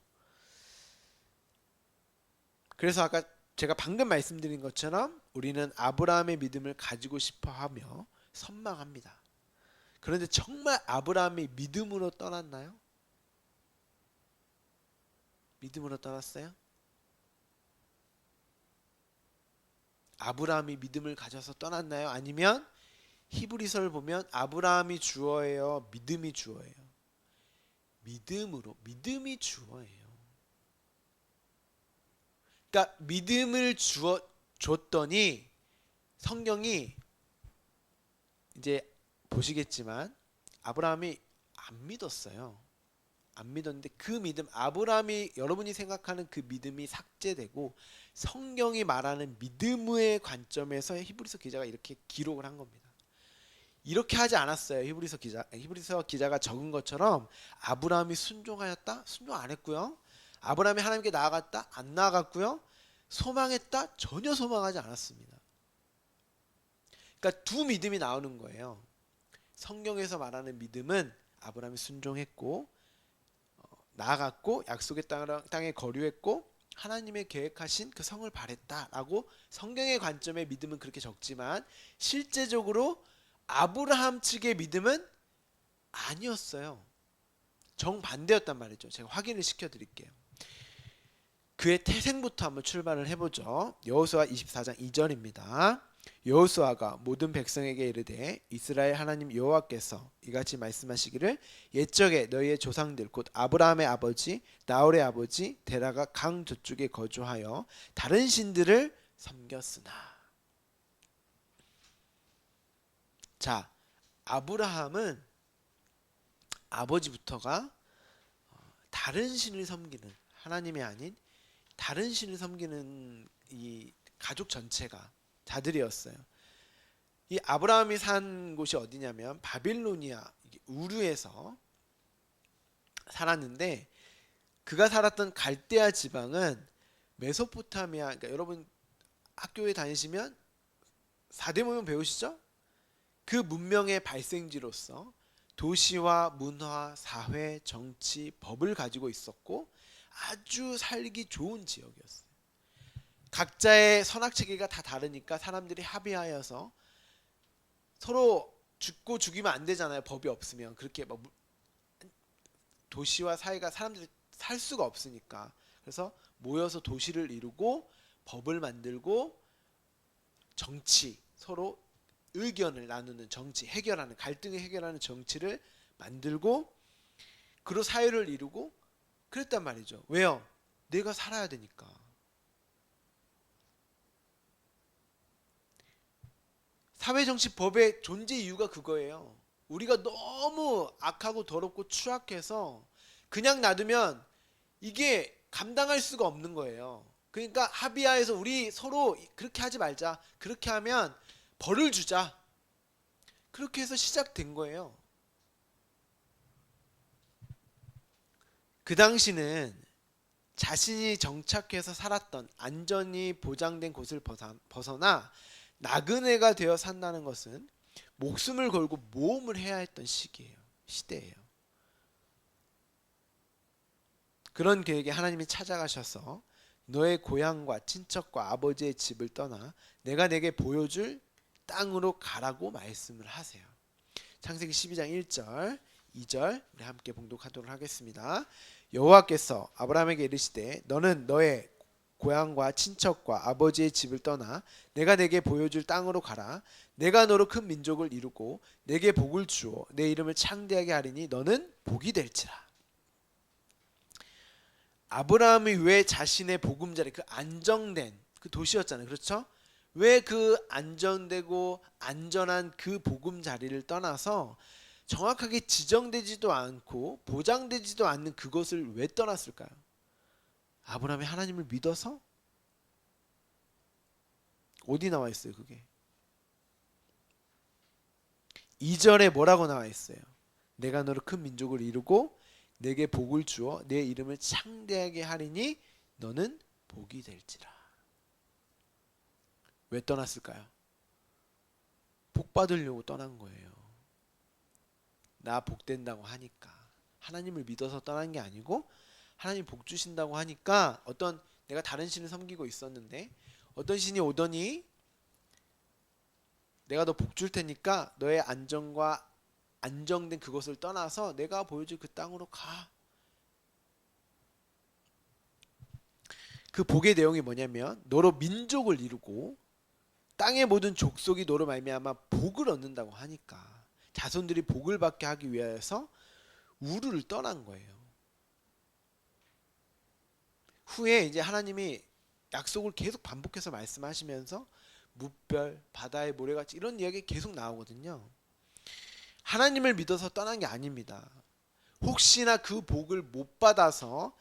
그래서 아까 제가 방금 말씀드린 것처럼 우리는 아브라함의 믿음을 가지고 싶어 하며 선망합니다. 그런데 정말 아브라함이 믿음으로 떠났나요? 믿음으로 떠났어요? 아브라함이 믿음을 가져서 떠났나요? 아니면 히브리서를 보면 아브라함이 주어예요? 믿음이 주어예요? 믿음이 주어예요. 그러니까 믿음을 줬더니 성경이 이제 보시겠지만 아브라함이 안 믿었어요. 안 믿었는데 그 믿음, 아브라함이 여러분이 생각하는 그 믿음이 삭제되고 성경이 말하는 믿음의 관점에서 히브리서 기자가 이렇게 기록을 한 겁니다. 이렇게 하지 않았어요. 히브리서 기자가 적은 것처럼 아브라함이 순종하였다? 순종 안 했고요. 아브라함이 하나님께 나아갔다? 안 나아갔고요. 소망했다? 전혀 소망하지 않았습니다. 그러니까 두 믿음이 나오는 거예요. 성경에서 말하는 믿음은 아브라함이 순종했고 나아갔고 약속의 땅에 거류했고 하나님의 계획하신 그 성을 바랬다라고 성경의 관점의 믿음은 그렇게 적지만 실제적으로 아브라함 측의 믿음은 아니었어요. 정반대였단 말이죠. 제가 확인을 시켜드릴게요. 그의 태생부터 한번 출발을 해보죠. 여호수아 24장 2절입니다. 여호수아가 모든 백성에게 이르되 이스라엘 하나님 여호와께서 이같이 말씀하시기를 옛적에 너희의 조상들 곧 아브라함의 아버지 나홀의 아버지 데라가 강 저쪽에 거주하여 다른 신들을 섬겼으나. 자, 아브라함은 아버지부터가 다른 신을 섬기는, 하나님이 아닌 다른 신을 섬기는 이 가족 전체가 자들이었어요. 이 아브라함이 산 곳이 어디냐면 바빌로니아 우르에서 살았는데 그가 살았던 갈대아 지방은 메소포타미아, 그러니까 여러분 학교에 다니시면 사대문명 배우시죠? 그 문명의 발생지로서 도시와 문화, 사회, 정치, 법을 가지고 있었고 아주 살기 좋은 지역이었어요. 각자의 선악체계가 다 다르니까 사람들이 합의하여서 서로 죽고 죽이면 안 되잖아요. 법이 없으면. 그렇게 막 도시와 사회가 사람들이 살 수가 없으니까. 그래서 모여서 도시를 이루고 법을 만들고 정치, 서로 의견을 나누는 정치, 해결하는 갈등을 해결하는 정치를 만들고 그로 사회를 이루고 그랬단 말이죠. 왜요? 내가 살아야 되니까. 사회정치법의 존재 이유가 그거예요. 우리가 너무 악하고 더럽고 추악해서 그냥 놔두면 이게 감당할 수가 없는 거예요. 그러니까 합의하에서 우리 서로 그렇게 하지 말자. 그렇게 하면 벌을 주자. 그렇게 해서 시작된 거예요. 그 당시는 자신이 정착해서 살았던 안전이 보장된 곳을 벗어나 나그네가 되어 산다는 것은 목숨을 걸고 모험을 해야 했던 시대예요. 그런 계획에 하나님이 찾아가셔서 너의 고향과 친척과 아버지의 집을 떠나 내가 내게 보여줄 땅으로 가라고 말씀을 하세요. 창세기 12장 1절 2절 우리 함께 봉독하도록 하겠습니다. 여호와께서 아브라함에게 이르시되 너는 너의 고향과 친척과 아버지의 집을 떠나 내가 내게 보여줄 땅으로 가라. 내가 너로 큰 민족을 이루고 내게 복을 주어 내 이름을 창대하게 하리니 너는 복이 될지라. 아브라함이 왜 자신의 보금자리, 그 안정된 그 도시였잖아요. 그렇죠? 왜 그 안정되고 안전한 그 보금자리를 떠나서 정확하게 지정되지도 않고 보장되지도 않는 그것을 왜 떠났을까요? 아브라함이 하나님을 믿어서? 어디 나와 있어요 그게? 2절에 뭐라고 나와 있어요? 내가 너를 큰 민족을 이루고 내게 복을 주어 내 이름을 창대하게 하리니 너는 복이 될지라. 왜 떠났을까요? 복 받으려고 떠난 거예요. 나 복 된다고 하니까. 하나님을 믿어서 떠난 게 아니고 하나님 복 주신다고 하니까 어떤 내가 다른 신을 섬기고 있었는데 어떤 신이 오더니 내가 너 복 줄 테니까 너의 안정과 안정된 그것을 떠나서 내가 보여줄 그 땅으로 가. 그 복의 내용이 뭐냐면 너로 민족을 이루고 땅의 모든 족속이 너로 말미암아 복을 얻는다고 하니까 자손들이 복을 받게 하기 위해서 우르를 떠난 거예요. 후에 이제 하나님이 약속을 계속 반복해서 말씀하시면서 무별, 바다의 모래같이 이런 이야기 계속 나오거든요. 하나님을 믿어서 떠난 게 아닙니다. 혹시나 그 복을 못 받아서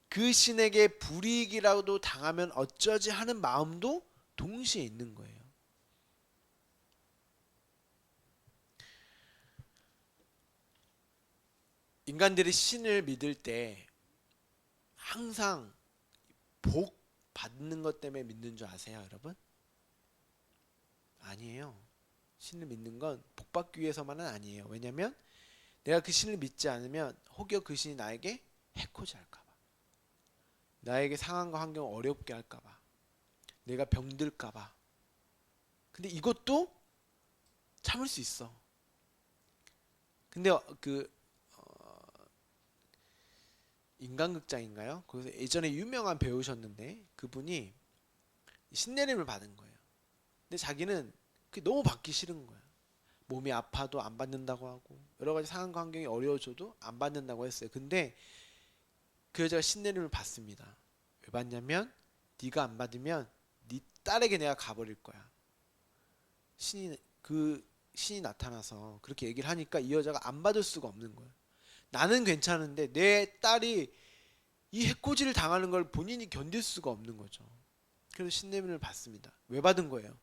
그 신에게 불이익이라도 당하면 어쩌지 하는 마음도 동시에 있는 거예요. 인간들이 신을 믿을 때 항상 복 받는 것 때문에 믿는 줄 아세요, 여러분? 아니에요. 신을 믿는 건 복 받기 위해서만은 아니에요. 왜냐면 내가 그 신을 믿지 않으면 혹여 그 신이 나에게 해코지 할까 봐. 나에게 상황과 환경을 어렵게 할까 봐. 내가 병들까 봐. 근데 이것도 참을 수 있어. 근데 인간극장인가요? 거기서 예전에 유명한 배우셨는데 그분이 신내림을 받은 거예요. 근데 자기는 그게 너무 받기 싫은 거야. 몸이 아파도 안 받는다고 하고 여러 가지 상황과 환경이 어려워져도 안 받는다고 했어요. 근데 그 여자가 신내림을 받습니다. 왜 받냐면 네가 안 받으면 네 딸에게 내가 가버릴 거야. 신이 나타나서 그렇게 얘기를 하니까 이 여자가 안 받을 수가 없는 거예요. 나는 괜찮은데 내 딸이 이 해코지를 당하는 걸 본인이 견딜 수가 없는 거죠. 그래서 신내림을 받습니다. 왜 받은 거예요?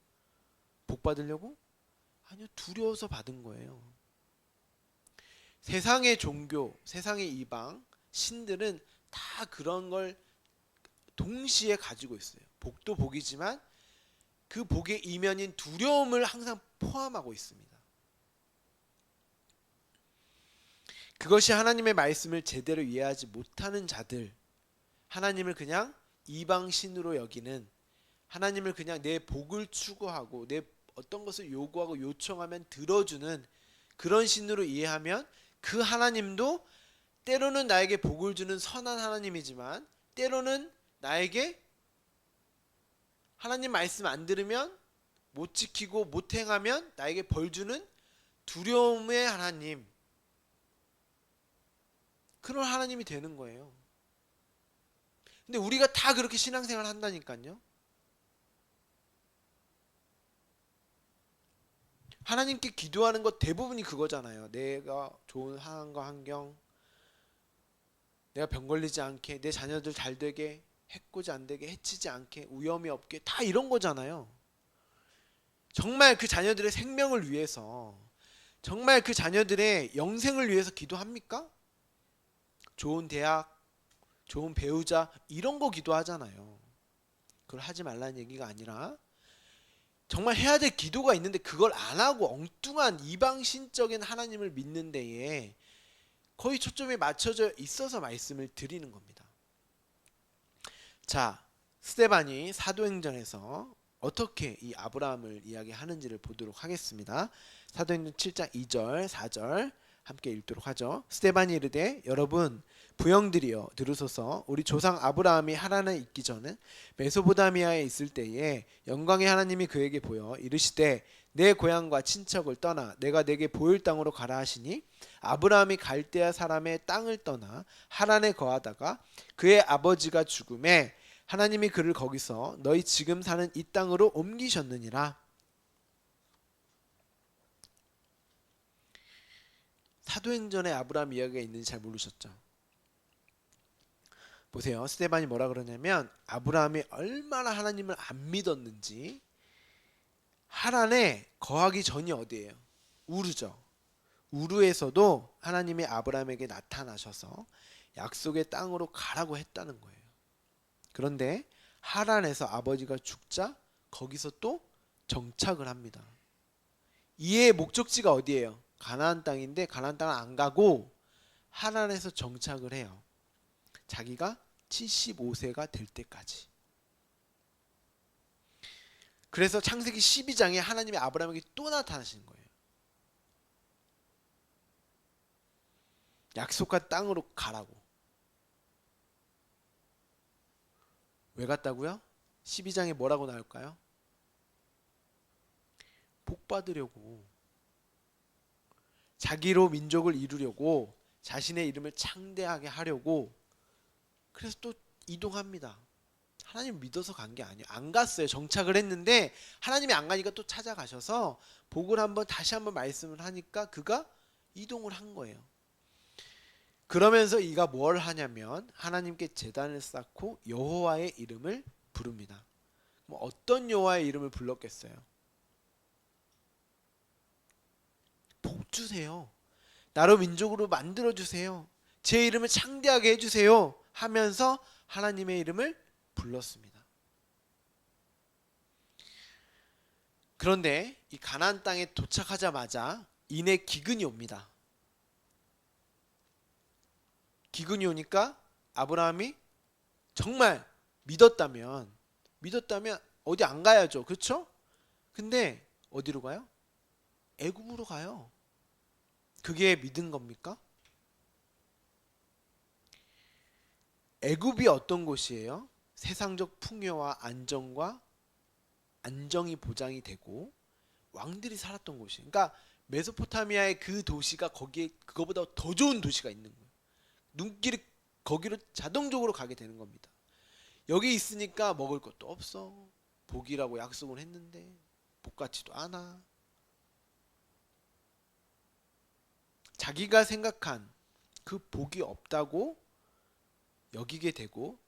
복 받으려고? 아니요, 두려워서 받은 거예요. 세상의 종교, 세상의 이방, 신들은 다 그런 걸 동시에 가지고 있어요. 복도 복이지만 그 복의 이면인 두려움을 항상 포함하고 있습니다. 그것이 하나님의 말씀을 제대로 이해하지 못하는 자들, 하나님을 그냥 이방신으로 여기는, 하나님을 그냥 내 복을 추구하고 내 어떤 것을 요구하고 요청하면 들어주는 그런 신으로 이해하면 그 하나님도 때로는 나에게 복을 주는 선한 하나님이지만 때로는 나에게 하나님 말씀 안 들으면 못 지키고 못 행하면 나에게 벌 주는 두려움의 하나님, 그런 하나님이 되는 거예요. 근데 우리가 다 그렇게 신앙생활 한다니까요. 하나님께 기도하는 것 대부분이 그거잖아요. 내가 좋은 상황과 환경, 내가 병 걸리지 않게, 내 자녀들 잘 되게, 해코지 안 되게, 해치지 않게, 위험이 없게, 다 이런 거잖아요. 정말 그 자녀들의 생명을 위해서, 정말 그 자녀들의 영생을 위해서 기도합니까? 좋은 대학, 좋은 배우자, 이런 거 기도하잖아요. 그걸 하지 말라는 얘기가 아니라 정말 해야 될 기도가 있는데 그걸 안 하고 엉뚱한 이방신적인 하나님을 믿는 데에 거의 초점이 맞춰져 있어서 말씀을 드리는 겁니다. 자, 스데반이 사도행전에서 어떻게 이 아브라함을 이야기하는지를 보도록 하겠습니다. 사도행전 7장 2절 4절 함께 읽도록 하죠. 스데반이 이르되 여러분 부형들이여 들으소서. 우리 조상 아브라함이 하란에 있기 전에 메소포타미아에 있을 때에 영광의 하나님이 그에게 보여 이르시되 내 고향과 친척을 떠나 내가 내게 보일 땅으로 가라 하시니 아브라함이 갈대아 사람의 땅을 떠나 하란에 거하다가 그의 아버지가 죽음에 하나님이 그를 거기서 너희 지금 사는 이 땅으로 옮기셨느니라. 사도행전에 아브라함 이야기가 있는지 잘 모르셨죠? 보세요. 스데반이 뭐라 그러냐면 아브라함이 얼마나 하나님을 안 믿었는지, 하란에 거하기 전이 어디예요? 우르죠. 우르에서도 하나님이 아브라함에게 나타나셔서 약속의 땅으로 가라고 했다는 거예요. 그런데 하란에서 아버지가 죽자 거기서 또 정착을 합니다. 이의 목적지가 어디예요? 가나안 땅인데 가나안 땅을 안 가고 하란에서 정착을 해요. 자기가 75세가 될 때까지. 그래서 창세기 12장에 하나님이 아브라함에게 또 나타나시는 거예요. 약속한 땅으로 가라고. 왜 갔다고요? 12장에 뭐라고 나올까요? 복 받으려고. 자기로 민족을 이루려고, 자신의 이름을 창대하게 하려고. 그래서 또 이동합니다. 하나님 믿어서 간 게 아니에요. 안 갔어요. 정착을 했는데 하나님이 안 가니까 또 찾아가셔서 복을 다시 한번 말씀을 하니까 그가 이동을 한 거예요. 그러면서 이가 뭘 하냐면 하나님께 제단을 쌓고 여호와의 이름을 부릅니다. 어떤 여호와의 이름을 불렀겠어요? 복 주세요. 나로 민족으로 만들어 주세요. 제 이름을 창대하게 해주세요. 하면서 하나님의 이름을 불렀습니다. 그런데 이 가나안 땅에 도착하자마자 이내 기근이 옵니다. 기근이 오니까 아브라함이 정말 믿었다면 어디 안 가야죠. 그렇죠? 근데 어디로 가요? 애굽으로 가요. 그게 믿은 겁니까? 애굽이 어떤 곳이에요? 세상적 풍요와 안정이 보장이 되고 왕들이 살았던 곳이에요. 그러니까 메소포타미아의 그 도시가 거기에 그거보다 더 좋은 도시가 있는 거예요. 눈길이 거기로 자동적으로 가게 되는 겁니다. 여기 있으니까 먹을 것도 없어. 복이라고 약속을 했는데 복 같지도 않아. 자기가 생각한 그 복이 없다고 여기게 되고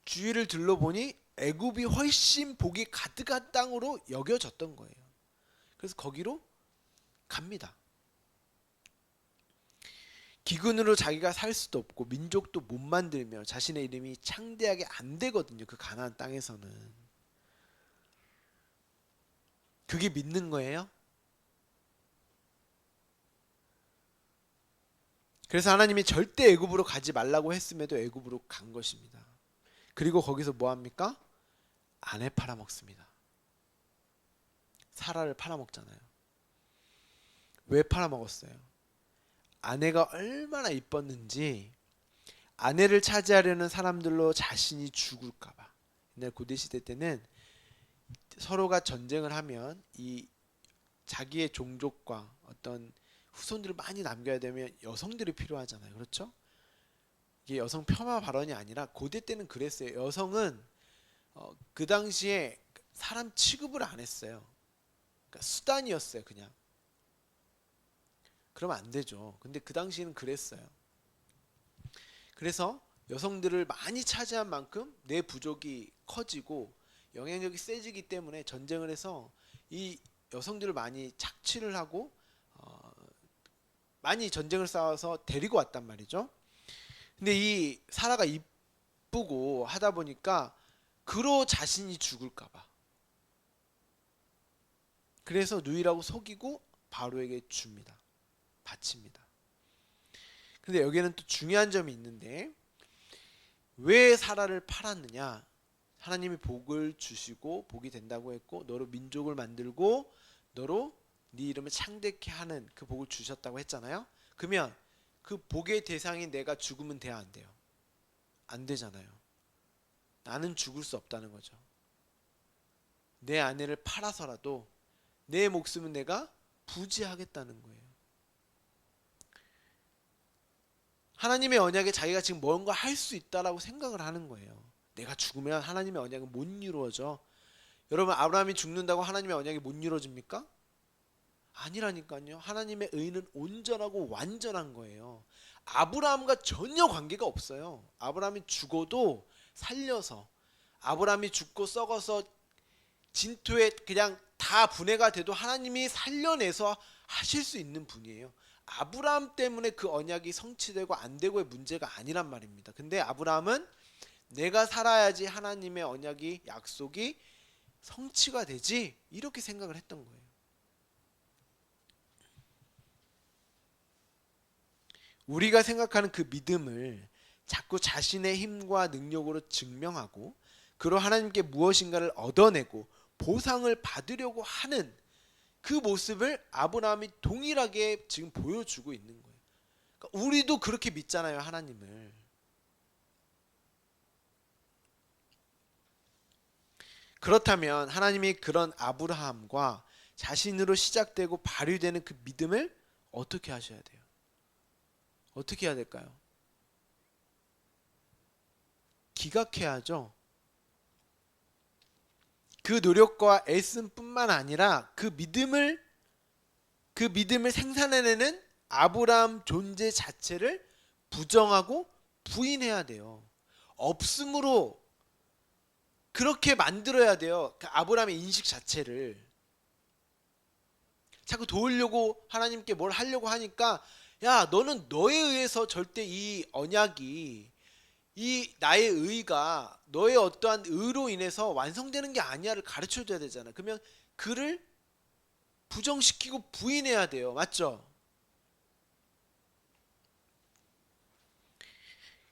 주위를 둘러보니 애굽이 훨씬 복이 가득한 땅으로 여겨졌던 거예요. 그래서 거기로 갑니다. 기근으로 자기가 살 수도 없고 민족도 못 만들며 자신의 이름이 창대하게 안 되거든요. 그 가나안 땅에서는. 그게 믿는 거예요? 그래서 하나님이 절대 애굽으로 가지 말라고 했음에도 애굽으로 간 것입니다. 그리고 거기서 뭐 합니까? 아내 팔아먹습니다. 사라를 팔아먹잖아요. 왜 팔아먹었어요? 아내가 얼마나 이뻤는지 아내를 차지하려는 사람들로 자신이 죽을까봐. 옛날 고대시대 때는 서로가 전쟁을 하면 이 자기의 종족과 어떤 후손들을 많이 남겨야 되면 여성들이 필요하잖아요. 그렇죠? 이게 여성 폄하 발언이 아니라 고대 때는 그랬어요. 여성은 그 당시에 사람 취급을 안 했어요. 그러니까 수단이었어요. 그냥. 그러면 안 되죠. 근데 그 당시에는 그랬어요. 그래서 여성들을 많이 차지한 만큼 내 부족이 커지고 영향력이 세지기 때문에 전쟁을 해서 이 여성들을 많이 착취를 하고 많이 전쟁을 싸워서 데리고 왔단 말이죠. 근데 이 사라가 이쁘고 하다 보니까 그로 자신이 죽을까봐. 그래서 누이라고 속이고 바로에게 줍니다. 바칩니다. 근데 여기에는 또 중요한 점이 있는데 왜 사라를 팔았느냐? 하나님이 복을 주시고 복이 된다고 했고 너로 민족을 만들고 너로 네 이름을 창대케 하는 그 복을 주셨다고 했잖아요. 그러면 그 복의 대상이 내가 죽으면 돼야 안 돼요? 안 되잖아요. 나는 죽을 수 없다는 거죠. 내 아내를 팔아서라도 내 목숨은 내가 부지하겠다는 거예요. 하나님의 언약에 자기가 지금 뭔가 할 수 있다라고 생각을 하는 거예요. 내가 죽으면 하나님의 언약은 못 이루어져. 여러분 아브라함이 죽는다고 하나님의 언약이 못 이루어집니까? 아니라니까요. 하나님의 의는 온전하고 완전한 거예요. 아브라함과 전혀 관계가 없어요. 아브라함이 죽어도 살려서 아브라함이 죽고 썩어서 진토에 그냥 다 분해가 돼도 하나님이 살려내서 하실 수 있는 분이에요. 아브라함 때문에 그 언약이 성취되고 안 되고의 문제가 아니란 말입니다. 근데 아브라함은 내가 살아야지 하나님의 언약이 약속이 성취가 되지, 이렇게 생각을 했던 거예요. 우리가 생각하는 그 믿음을 자꾸 자신의 힘과 능력으로 증명하고 그로 하나님께 무엇인가를 얻어내고 보상을 받으려고 하는 그 모습을 아브라함이 동일하게 지금 보여주고 있는 거예요. 그러니까 우리도 그렇게 믿잖아요, 하나님을. 그렇다면 하나님이 그런 아브라함과 자신으로 시작되고 발휘되는 그 믿음을 어떻게 하셔야 돼요? 어떻게 해야 될까요? 기각해야죠. 그 노력과 애씀뿐만 아니라 그 믿음을 생산해내는 아브라함 존재 자체를 부정하고 부인해야 돼요. 없음으로 그렇게 만들어야 돼요. 그 아브라함의 인식 자체를. 자꾸 도우려고 하나님께 뭘 하려고 하니까, 야, 너는 너에 의해서 절대 이 언약이, 이 나의 의가 너의 어떠한 의로 인해서 완성되는 게 아니야를 가르쳐줘야 되잖아. 그러면 그를 부정시키고 부인해야 돼요. 맞죠?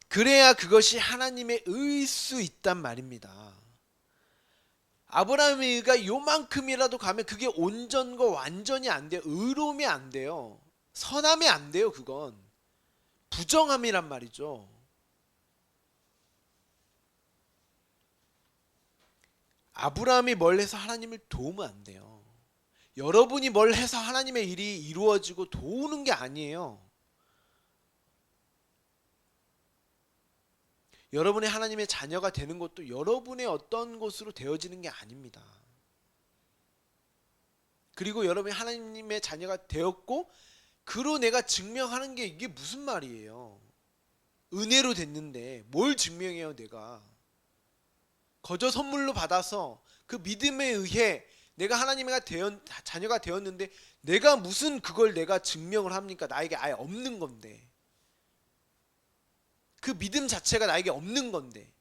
그래야 그것이 하나님의 의일 수 있단 말입니다. 아브라함의 의가 요만큼이라도 가면 그게 온전과 완전히 안 돼요. 의로움이 안 돼요. 선함이 안 돼요. 그건 부정함이란 말이죠. 아브라함이 뭘 해서 하나님을 도우면 안 돼요. 여러분이 뭘 해서 하나님의 일이 이루어지고 도우는 게 아니에요. 여러분이 하나님의 자녀가 되는 것도 여러분의 어떤 것으로 되어지는 게 아닙니다. 그리고 여러분이 하나님의 자녀가 되었고 그로 내가 증명하는 게 이게 무슨 말이에요? 은혜로 됐는데 뭘 증명해요 내가? 거저 선물로 받아서 그 믿음에 의해 내가 하나님의 자녀가 되었는데 내가 무슨 그걸 내가 증명을 합니까? 나에게 아예 없는 건데. 그 믿음 자체가 나에게 없는 건데.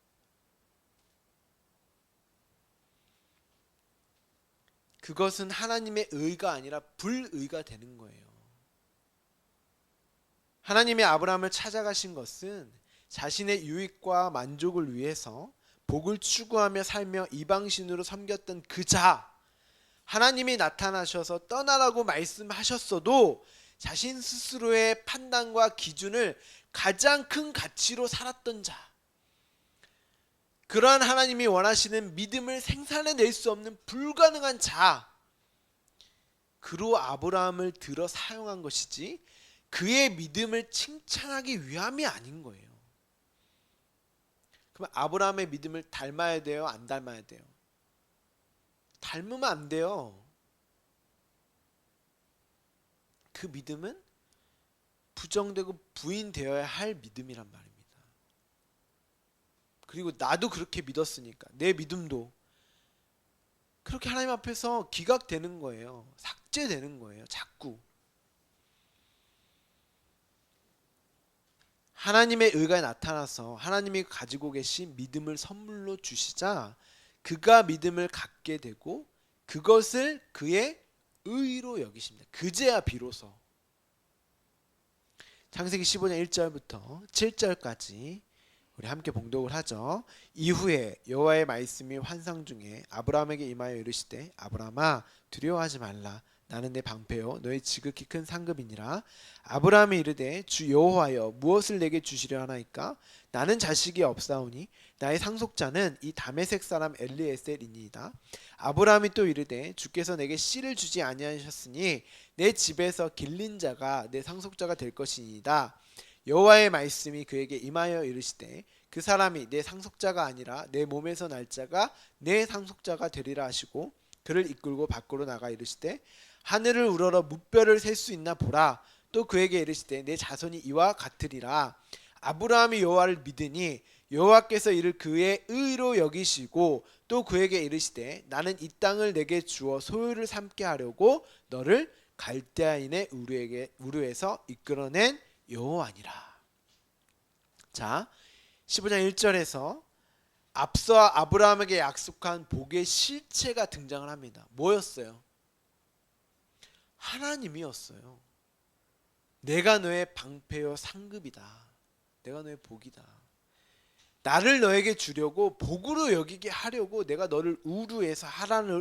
그것은 하나님의 의가 아니라 불의가 되는 거예요. 하나님의 아브라함을 찾아가신 것은 자신의 유익과 만족을 위해서 복을 추구하며 살며 이방신으로 섬겼던 그 자, 하나님이 나타나셔서 떠나라고 말씀하셨어도 자신 스스로의 판단과 기준을 가장 큰 가치로 살았던 자, 그러한 하나님이 원하시는 믿음을 생산해낼 수 없는 불가능한 자, 그로 아브라함을 들어 사용한 것이지 그의 믿음을 칭찬하기 위함이 아닌 거예요. 그럼 아브라함의 믿음을 닮아야 돼요? 안 닮아야 돼요? 닮으면 안 돼요. 그 믿음은 부정되고 부인되어야 할 믿음이란 말입니다. 그리고 나도 그렇게 믿었으니까 내 믿음도 그렇게 하나님 앞에서 기각되는 거예요. 삭제되는 거예요. 자꾸. 하나님의 의가 나타나서 하나님이 가지고 계신 믿음을 선물로 주시자 그가 믿음을 갖게 되고 그것을 그의 의로 여기십니다. 그제야 비로소. 창세기 15장 1절부터 7절까지 우리 함께 봉독을 하죠. 이후에 여호와의 말씀이 환상 중에 아브라함에게 임하여 이르시되 아브라함아 두려워하지 말라. 나는 내 방패요 너의 지극히 큰 상급이니라. 아브라함이 이르되 주 여호와여 무엇을 내게 주시려 하나이까? 나는 자식이 없사오니 나의 상속자는 이 다메섹 사람 엘리에셀이니이다. 아브라함이 또 이르되 주께서 내게 씨를 주지 아니하셨으니 내 집에서 길린 자가 내 상속자가 될 것이니이다. 여호와의 말씀이 그에게 임하여 이르시되 그 사람이 내 상속자가 아니라 내 몸에서 날 자가 내 상속자가 되리라 하시고 그를 이끌고 밖으로 나가 이르시되 하늘을 우러러 무뼈를 셀 수 있나 보라. 또 그에게 이르시되 내 자손이 이와 같으리라. 아브라함이 여호와를 믿으니 여호와께서 이를 그의 의로 여기시고 또 그에게 이르시되 나는 이 땅을 내게 주어 소유를 삼게 하려고 너를 갈대아인의 우르에서 이끌어낸 여호와니라. 자, 15장 1절에서 앞서 아브라함에게 약속한 복의 실체가 등장을 합니다. 뭐였어요? 하나님이었어요. 내가 너의 방패요 상급이다. 내가 너의 복이다. 나를 너에게 주려고 복으로 여기게 하려고 내가 너를 우르에서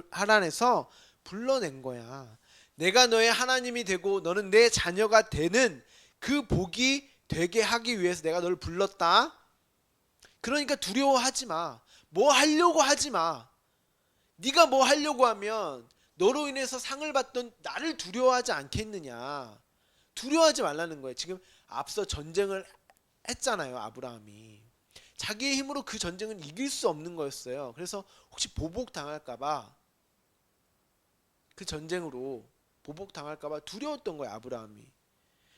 하란에서 불러낸 거야. 내가 너의 하나님이 되고 너는 내 자녀가 되는 그 복이 되게 하기 위해서 내가 너를 불렀다. 그러니까 두려워하지 마. 뭐 하려고 하지 마. 네가 뭐 하려고 하면 너로 인해서 상을 받던 나를 두려워하지 않겠느냐. 두려워하지 말라는 거예요. 지금 앞서 전쟁을 했잖아요. 아브라함이. 자기의 힘으로 그 전쟁은 이길 수 없는 거였어요. 그래서 혹시 보복 당할까봐 그 전쟁으로 보복 당할까봐 두려웠던 거예요. 아브라함이.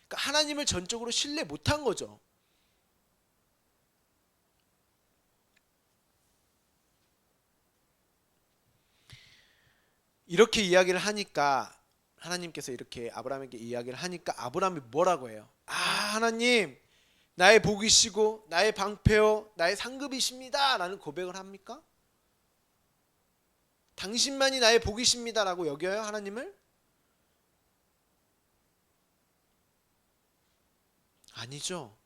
그러니까 하나님을 전적으로 신뢰 못한 거죠. 이렇게 이야기를 하니까 하나님께서 이렇게 아브라함에게 이야기를 하니까 아브라함이 뭐라고 해요? 아, 하나님, 나의 복이시고 나의 방패요 나의 상급이십니다 라는 고백을 합니까? 당신만이 나의 복이십니다 라고 여겨요? 하나님을? 아니죠.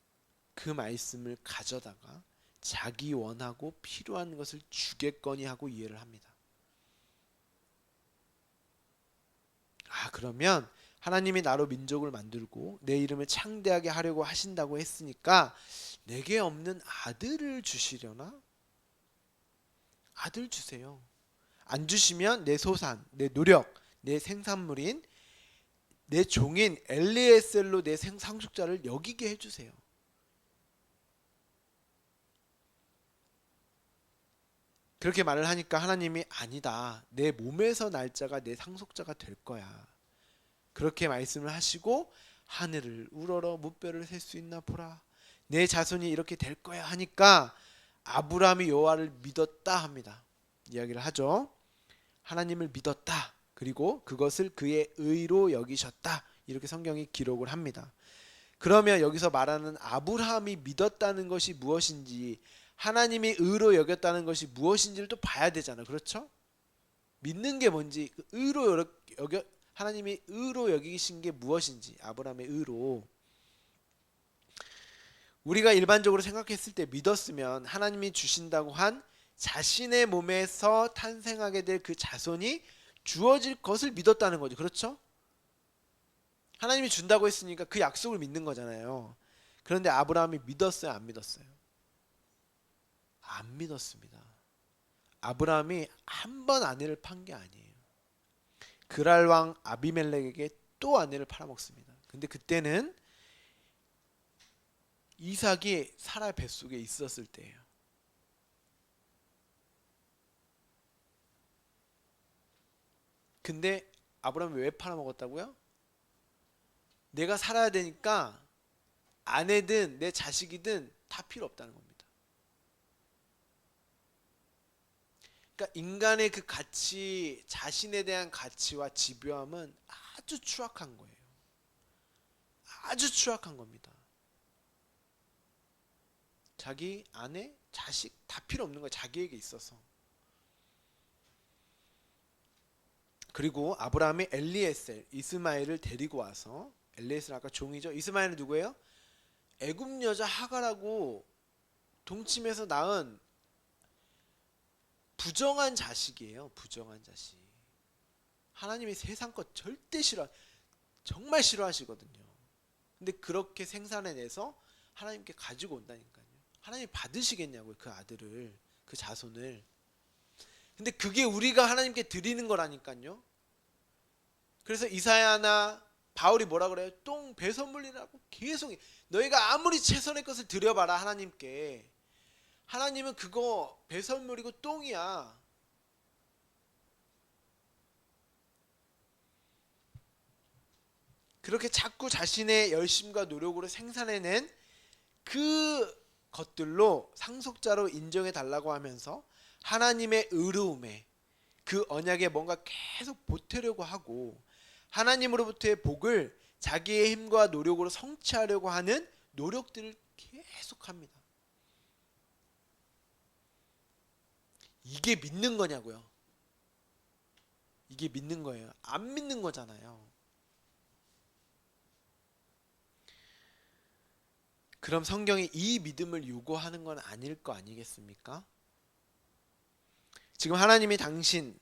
그 말씀을 가져다가 자기 원하고 필요한 것을 주겠거니 하고 이해를 합니다. 아, 그러면 하나님이 나로 민족을 만들고 내 이름을 창대하게 하려고 하신다고 했으니까 내게 없는 아들을 주시려나? 아들 주세요. 안 주시면 내 소산, 내 노력, 내 생산물인 내 종인 엘리에셀로 내 상속자를 여기게 해주세요. 그렇게 말을 하니까 하나님이 아니다. 내 몸에서 날 자가 내 상속자가 될 거야. 그렇게 말씀을 하시고 하늘을 우러러 무뼈를 셀 수 있나 보라. 내 자손이 이렇게 될 거야 하니까 아브라함이 여호와를 믿었다 합니다. 이야기를 하죠. 하나님을 믿었다. 그리고 그것을 그의 의로 여기셨다. 이렇게 성경이 기록을 합니다. 그러면 여기서 말하는 아브라함이 믿었다는 것이 무엇인지 하나님이 의로 여겼다는 것이 무엇인지를 또 봐야 되잖아요. 그렇죠? 믿는 게 뭔지 의로 여겨 하나님이 의로 여기신 게 무엇인지 아브라함의 의로 우리가 일반적으로 생각했을 때 믿었으면 하나님이 주신다고 한 자신의 몸에서 탄생하게 될 그 자손이 주어질 것을 믿었다는 거죠. 그렇죠? 하나님이 준다고 했으니까 그 약속을 믿는 거잖아요. 그런데 아브라함이 믿었어요? 안 믿었어요? 안 믿었습니다. 아브라함이 한 번 아내를 판 게 아니에요. 그랄 왕 아비멜렉에게 또 아내를 팔아먹습니다. 근데 그때는 이삭이 사라 뱃속에 있었을 때예요. 근데 아브라함이 왜 팔아먹었다고요? 내가 살아야 되니까 아내든 내 자식이든 다 필요 없다는 겁니다. 그러니까 인간의 그 가치, 자신에 대한 가치와 집요함은 아주 추악한 거예요. 아주 추악한 겁니다. 자기 아내, 자식 다 필요 없는 거예요. 자기에게 있어서. 그리고 아브라함이 엘리에셀, 이스마엘을 데리고 와서 엘리에셀 아까 종이죠. 이스마엘은 누구예요? 애굽 여자 하가라고 동침해서 낳은 부정한 자식이에요. 부정한 자식. 하나님이 세상 것 절대 정말 싫어하시거든요. 근데 그렇게 생산해내서 하나님께 가지고 온다니까요. 하나님이 받으시겠냐고요. 그 아들을, 그 자손을. 근데 그게 우리가 하나님께 드리는 거라니까요. 그래서 이사야나 바울이 뭐라 그래요? 똥 배선물이라고 계속 너희가 아무리 최선의 것을 드려봐라 하나님께 하나님은 그거 배설물이고 똥이야. 그렇게 자꾸 자신의 열심과 노력으로 생산해낸 그 것들로 상속자로 인정해 달라고 하면서 하나님의 의로움에 그 언약에 뭔가 계속 보태려고 하고 하나님으로부터의 복을 자기의 힘과 노력으로 성취하려고 하는 노력들을 계속합니다. 이게 믿는 거냐고요. 이게 믿는 거예요. 안 믿는 거잖아요. 그럼 성경이 이 믿음을 요구하는 건 아닐 거 아니겠습니까? 지금 하나님 당신의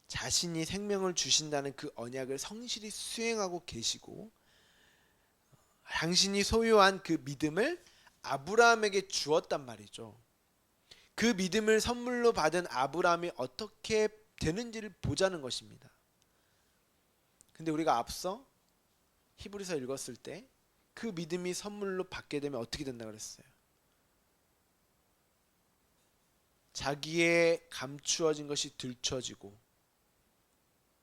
자신이 생명을 주신다는 그 언약을 성실히 수행하고 계시고, 당신이 소유한 그 믿음을 아브라함에게 주었단 말이죠. 그 믿음을 선물로 받은 아브라함이 어떻게 되는지를 보자는 것입니다. 근데 우리가 앞서 히브리서 읽었을 때 그 믿음이 선물로 받게 되면 어떻게 된다 그랬어요? 자기의 감추어진 것이 들춰지고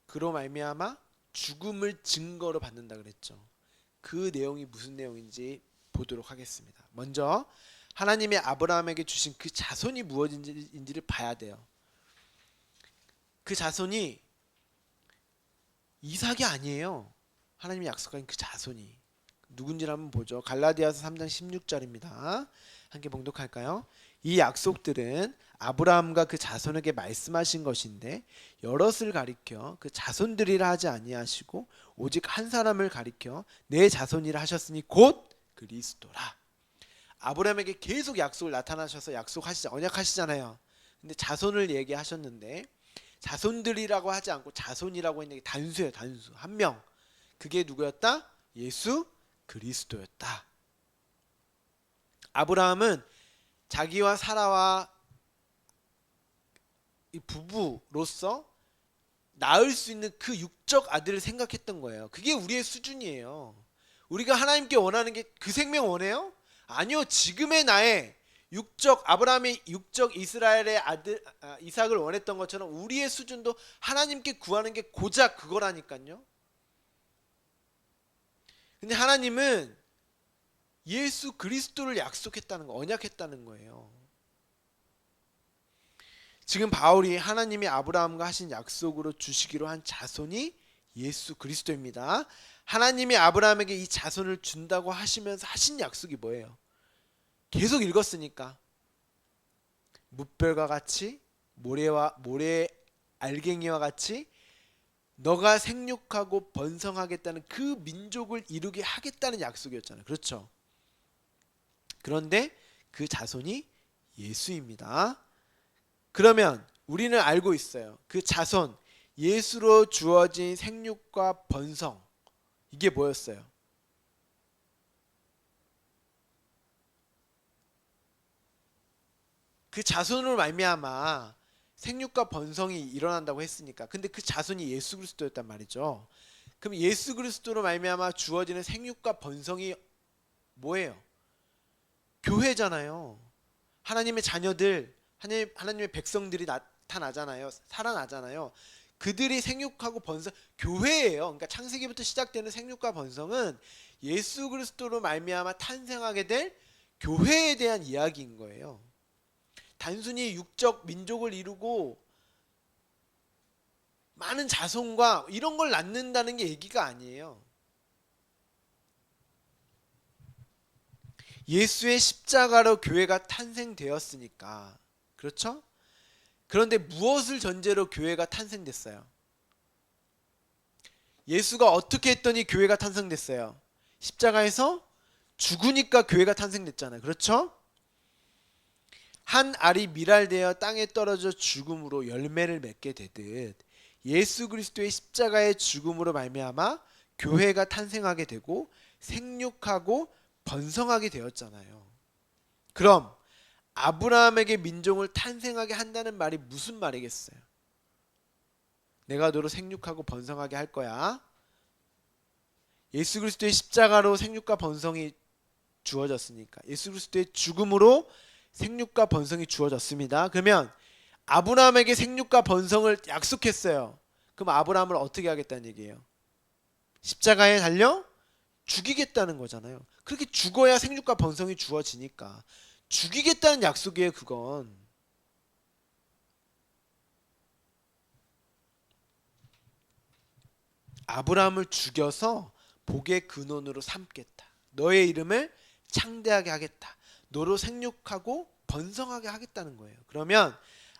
그로 말미암아 죽음을 증거로 받는다 그랬죠. 그 내용이 무슨 내용인지 보도록 하겠습니다. 먼저 하나님의 아브라함에게 주신 그 자손이 무엇인지를 봐야 돼요. 그 자손이 이삭이 아니에요. 하나님이 약속한 그 자손이 누군지를 한번 보죠. 갈라디아서 3장 16절입니다. 함께 봉독할까요? 이 약속들은 아브라함과 그 자손에게 말씀하신 것인데 여럿을 가리켜 그 자손들이라 하지 아니하시고 오직 한 사람을 가리켜 내 자손이라 하셨으니 곧 그리스도라. 아브라함에게 계속 약속을 나타나셔서 언약하시잖아요. 근데 자손을 얘기하셨는데 자손들이라고 하지 않고 자손이라고 했는 게 단수예요. 단수. 한 명. 그게 누구였다? 예수 그리스도였다. 아브라함은 자기와 사라와 이 부부로서 낳을 수 있는 그 육적 아들을 생각했던 거예요. 그게 우리의 수준이에요. 우리가 하나님께 원하는 게 그 생명 원해요? 아니요. 지금의 나의 아브라함의 육적 이스라엘의 아들 이삭을 원했던 것처럼 우리의 수준도 하나님께 구하는 게 고작 그거라니까요. 근데 하나님은 예수 그리스도를 약속했다는 거, 언약했다는 거예요. 지금 바울이 하나님이 아브라함과 하신 약속으로 주시기로 한 자손이 예수 그리스도입니다. 하나님이 아브라함에게 이 자손을 준다고 하시면서 하신 약속이 뭐예요? 계속 읽었으니까 뭇별과 같이 모래 알갱이와 같이 너가 생육하고 번성하겠다는 그 민족을 이루게 하겠다는 약속이었잖아요. 그렇죠? 그런데 그 자손이 예수입니다. 그러면 우리는 알고 있어요. 그 자손, 예수로 주어진 생육과 번성, 이게 뭐였어요? 그 자손으로 말미암아 생육과 번성이 일어난다고 했으니까. 근데 그 자손이 예수 그리스도였단 말이죠. 그럼 예수 그리스도로 말미암아 주어지는 생육과 번성이 뭐예요? 교회잖아요. 하나님의 자녀들, 하나님의 백성들이 나타나잖아요. 살아나잖아요. 그들이 생육하고 번성, 교회예요. 그러니까 창세기부터 시작되는 생육과 번성은 예수 그리스도로 말미암아 탄생하게 될 교회에 대한 이야기인 거예요. 단순히 육적 민족을 이루고 많은 자손과 이런 걸 낳는다는 게 얘기가 아니에요. 예수의 십자가로 교회가 탄생되었으니까. 그렇죠? 그런데 무엇을 전제로 교회가 탄생됐어요? 예수가 어떻게 했더니 교회가 탄생됐어요? 십자가에서 죽으니까 교회가 탄생됐잖아요. 그렇죠? 한 알이 밀알되어 땅에 떨어져 죽음으로 열매를 맺게 되듯 예수 그리스도의 십자가의 죽음으로 말미암아 교회가 탄생하게 되고 생육하고 번성하게 되었잖아요. 그럼 아브라함에게 민족을 탄생하게 한다는 말이 무슨 말이겠어요? 내가 너로 생육하고 번성하게 할 거야. 예수 그리스도의 십자가로 생육과 번성이 주어졌으니까. 예수 그리스도의 죽음으로 생육과 번성이 주어졌습니다. 그러면 아브라함에게 생육과 번성을 약속했어요. 그럼 아브라함을 어떻게 하겠다는 얘기예요? 십자가에 달려 죽이겠다는 거잖아요. 그렇게 죽어야 생육과 번성이 주어지니까 죽이겠다는 약속이에요. 그건 아브라함을 죽여서 복의 근원으로 삼겠다. 너의 이름을 창대하게 하겠다. 너로 생육하고 번성하게 하겠다는 거예요. 그러면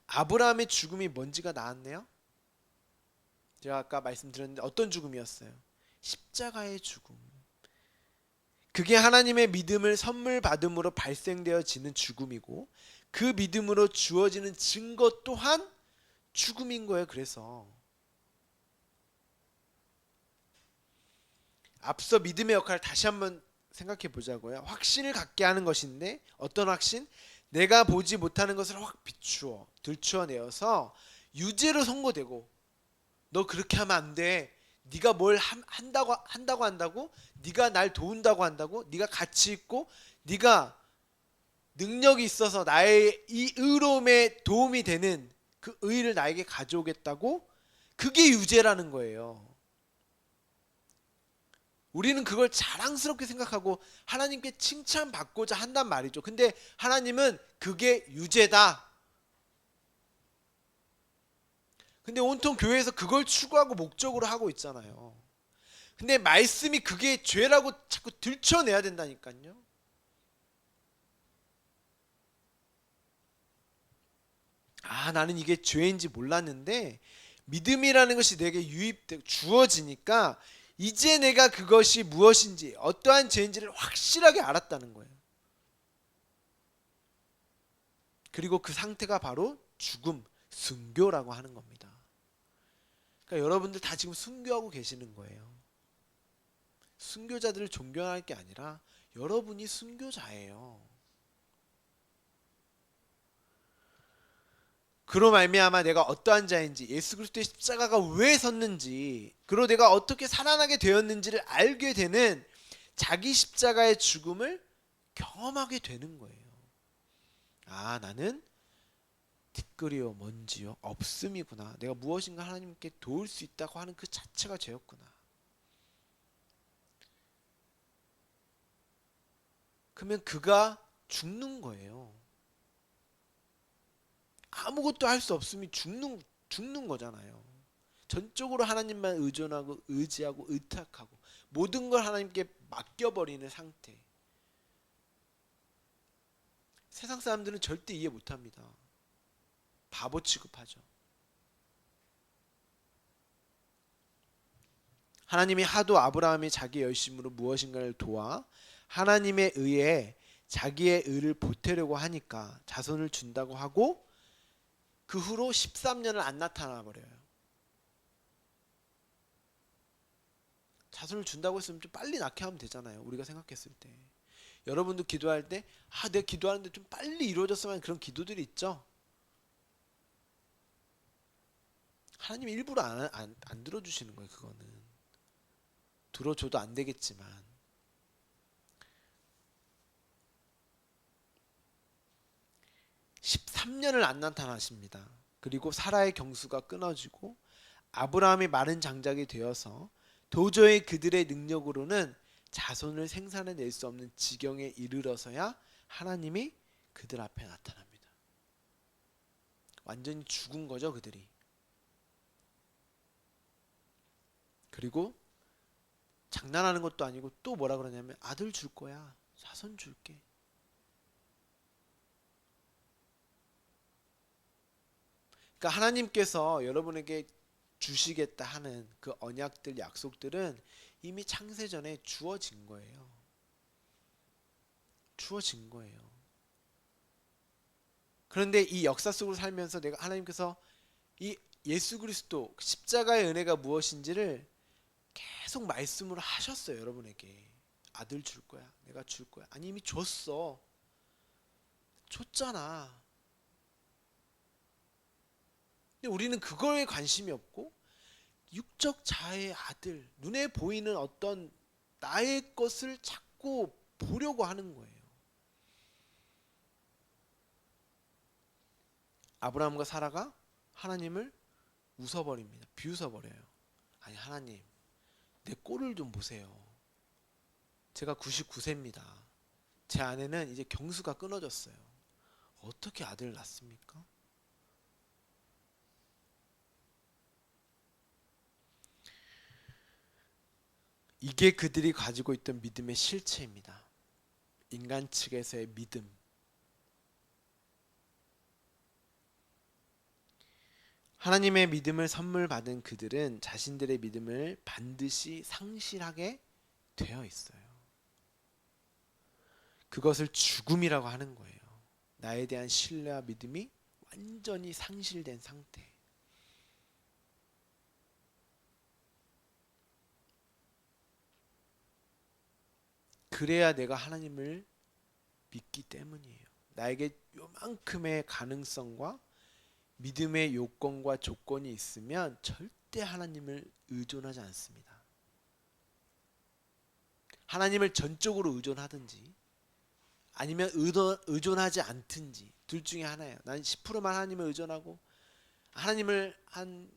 아브라함의 죽음이 뭔지가 나왔네요. 제가 아까 말씀드렸는데 어떤 죽음이었어요? 십자가의 죽음. 그게 하나님의 믿음을 선물 받음으로 발생되어지는 죽음이고 그 믿음으로 주어지는 증거 또한 죽음인 거예요. 그래서 앞서 믿음의 역할을 다시 한번 생각해 보자고요. 확신을 갖게 하는 것인데 어떤 확신? 내가 보지 못하는 것을 확 비추어 들추어내어서 유죄로 선고되고 너 그렇게 하면 안 돼. 네가 뭘 한다고 네가 날 도운다고 한다고 네가 가치 있고 네가 능력이 있어서 나의 이 의로움에 도움이 되는 그 의를 나에게 가져오겠다고 그게 유죄라는 거예요. 우리는 그걸 자랑스럽게 생각하고 하나님께 칭찬받고자 한단 말이죠. 근데 하나님은 그게 유죄다. 근데 온통 교회에서 그걸 추구하고 목적으로 하고 있잖아요. 근데 말씀이 그게 죄라고 자꾸 들춰내야 된다니까요. 나는 이게 죄인지 몰랐는데 믿음이라는 것이 내게 주어지니까 이제 내가 그것이 무엇인지 어떠한 죄인지를 확실하게 알았다는 거예요. 그리고 그 상태가 바로 죽음, 순교라고 하는 겁니다. 그러니까 여러분들 다 지금 순교하고 계시는 거예요. 순교자들을 존경할 게 아니라 여러분이 순교자예요. 그로 말미암아 내가 어떠한 자인지 예수 그리스도의 십자가가 왜 섰는지 그리고 내가 어떻게 살아나게 되었는지를 알게 되는 자기 십자가의 죽음을 경험하게 되는 거예요. 나는 티끌이요 먼지요 없음이구나. 내가 무엇인가 하나님께 도울 수 있다고 하는 그 자체가 죄였구나. 그러면 그가 죽는 거예요. 아무것도 할 수 없으면 죽는 거잖아요. 전적으로 하나님만 의존하고 의지하고 의탁하고 모든 걸 하나님께 맡겨버리는 상태. 세상 사람들은 절대 이해 못합니다. 바보 취급하죠. 하나님이 하도 아브라함이 자기 열심으로 무엇인가를 도와 하나님의 의에 자기의 의를 보태려고 하니까 자손을 준다고 하고 그 후로 13년을 안 나타나 버려요. 자손을 준다고 했으면 좀 빨리 낳게 하면 되잖아요. 우리가 생각했을 때. 여러분도 기도할 때 내가 기도하는데 좀 빨리 이루어졌으면 하는 그런 기도들이 있죠. 하나님이 일부러 안 들어주시는 거예요. 그거는 들어줘도 안 되겠지만 13년을 안 나타나십니다. 그리고 사라의 경수가 끊어지고 아브라함이 마른 장작이 되어서 도저히 그들의 능력으로는 자손을 생산해낼 수 없는 지경에 이르러서야 하나님이 그들 앞에 나타납니다. 완전히 죽은 거죠, 그들이. 그리고 장난하는 것도 아니고 또 뭐라 그러냐면 아들 줄 거야. 자손 줄게. 그러니까 하나님께서 여러분에게 주시겠다 하는 그 언약들, 약속들은 이미 창세전에 주어진 거예요. 주어진 거예요. 그런데 이 역사 속으로 살면서 내가 하나님께서 이 예수 그리스도 십자가의 은혜가 무엇인지를 계속 말씀으로 하셨어요. 여러분에게 아들 줄 거야. 내가 줄 거야. 아니 이미 줬어. 줬잖아. 근데 우리는 그거에 관심이 없고 육적 자의 아들, 눈에 보이는 어떤 나의 것을 자꾸 보려고 하는 거예요. 아브라함과 사라가 하나님을 웃어버립니다. 비웃어버려요. 아니 하나님 내 꼴을 좀 보세요. 제가 99세입니다. 제 아내는 이제 경수가 끊어졌어요. 어떻게 아들을 낳습니까? 이게 그들이 가지고 있던 믿음의 실체입니다. 인간 측에서의 믿음. 하나님의 믿음을 선물 받은 그들은 자신들의 믿음을 반드시 상실하게 되어 있어요. 그것을 죽음이라고 하는 거예요. 나에 대한 신뢰와 믿음이 완전히 상실된 상태. 그래야 내가 하나님을 믿기 때문이에요. 나에게 요만큼의 가능성과 믿음의 요건과 조건이 있으면 절대 하나님을 의존하지 않습니다. 하나님을 전적으로 의존하든지 아니면 의존하지 않든지 둘 중에 하나예요. 난 10%만 하나님을 의존하고 하나님을 한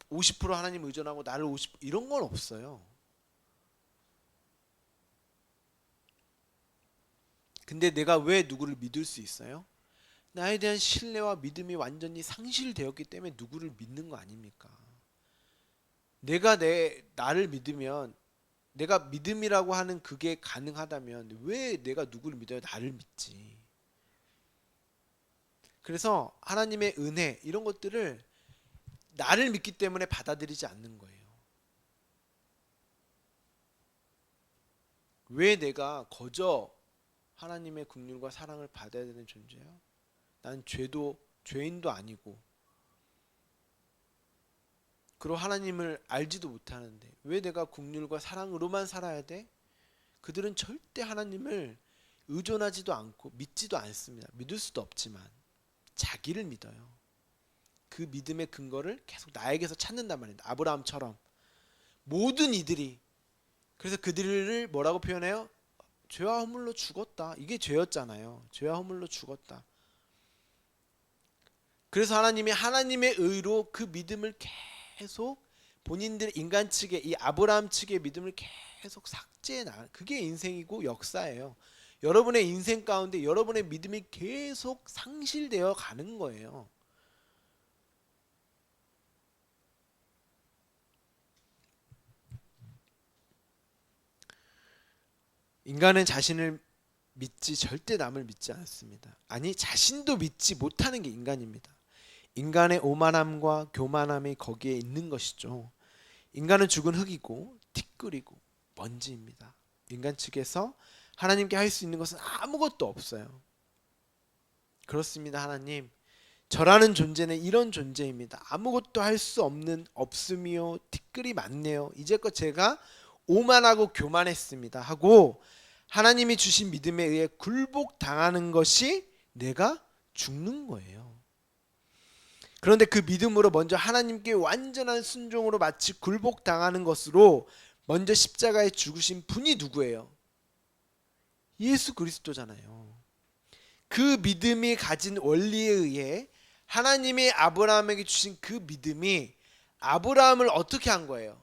50% 하나님 의존하고 나를 50% 이런 건 없어요. 근데 내가 왜 누구를 믿을 수 있어요? 나에 대한 신뢰와 믿음이 완전히 상실되었기 때문에 누구를 믿는 거 아닙니까? 내가 나를 믿으면 내가 믿음이라고 하는 그게 가능하다면 왜 내가 누구를 믿어야 나를 믿지? 그래서 하나님의 은혜 이런 것들을 나를 믿기 때문에 받아들이지 않는 거예요. 왜 내가 거저 하나님의 긍휼과 사랑을 받아야 되는 존재야? 난 죄인도 아니고 그리고 하나님을 알지도 못하는데 왜 내가 긍휼과 사랑으로만 살아야 돼? 그들은 절대 하나님을 의존하지도 않고 믿지도 않습니다. 믿을 수도 없지만 자기를 믿어요. 그 믿음의 근거를 계속 나에게서 찾는단 말이에요. 아브라함처럼 모든 이들이. 그래서 그들을 뭐라고 표현해요? 죄와 허물로 죽었다. 이게 죄였잖아요. 죄와 허물로 죽었다. 그래서 하나님이 하나님의 의로 그 믿음을 계속 본인들 인간 측의 이 아브라함 측의 믿음을 계속 삭제해 나. 그게 인생이고 역사예요. 여러분의 인생 가운데 여러분의 믿음이 계속 상실되어 가는 거예요. 인간은 자신을 믿지 절대 남을 믿지 않습니다. 아니 자신도 믿지 못하는 게 인간입니다. 인간의 오만함과 교만함이 거기에 있는 것이죠. 인간은 죽은 흙이고 티끌이고 먼지입니다. 인간 측에서 하나님께 할 수 있는 것은 아무것도 없어요. 그렇습니다. 하나님, 저라는 존재는 이런 존재입니다. 아무것도 할 수 없는 없음이요 티끌이 많네요. 이제껏 제가 오만하고 교만했습니다 하고 하나님이 주신 믿음에 의해 굴복당하는 것이 내가 죽는 거예요. 그런데 그 믿음으로 먼저 하나님께 완전한 순종으로 마치 굴복당하는 것으로 먼저 십자가에 죽으신 분이 누구예요? 예수 그리스도잖아요. 그 믿음이 가진 원리에 의해 하나님이 아브라함에게 주신 그 믿음이 아브라함을 어떻게 한 거예요?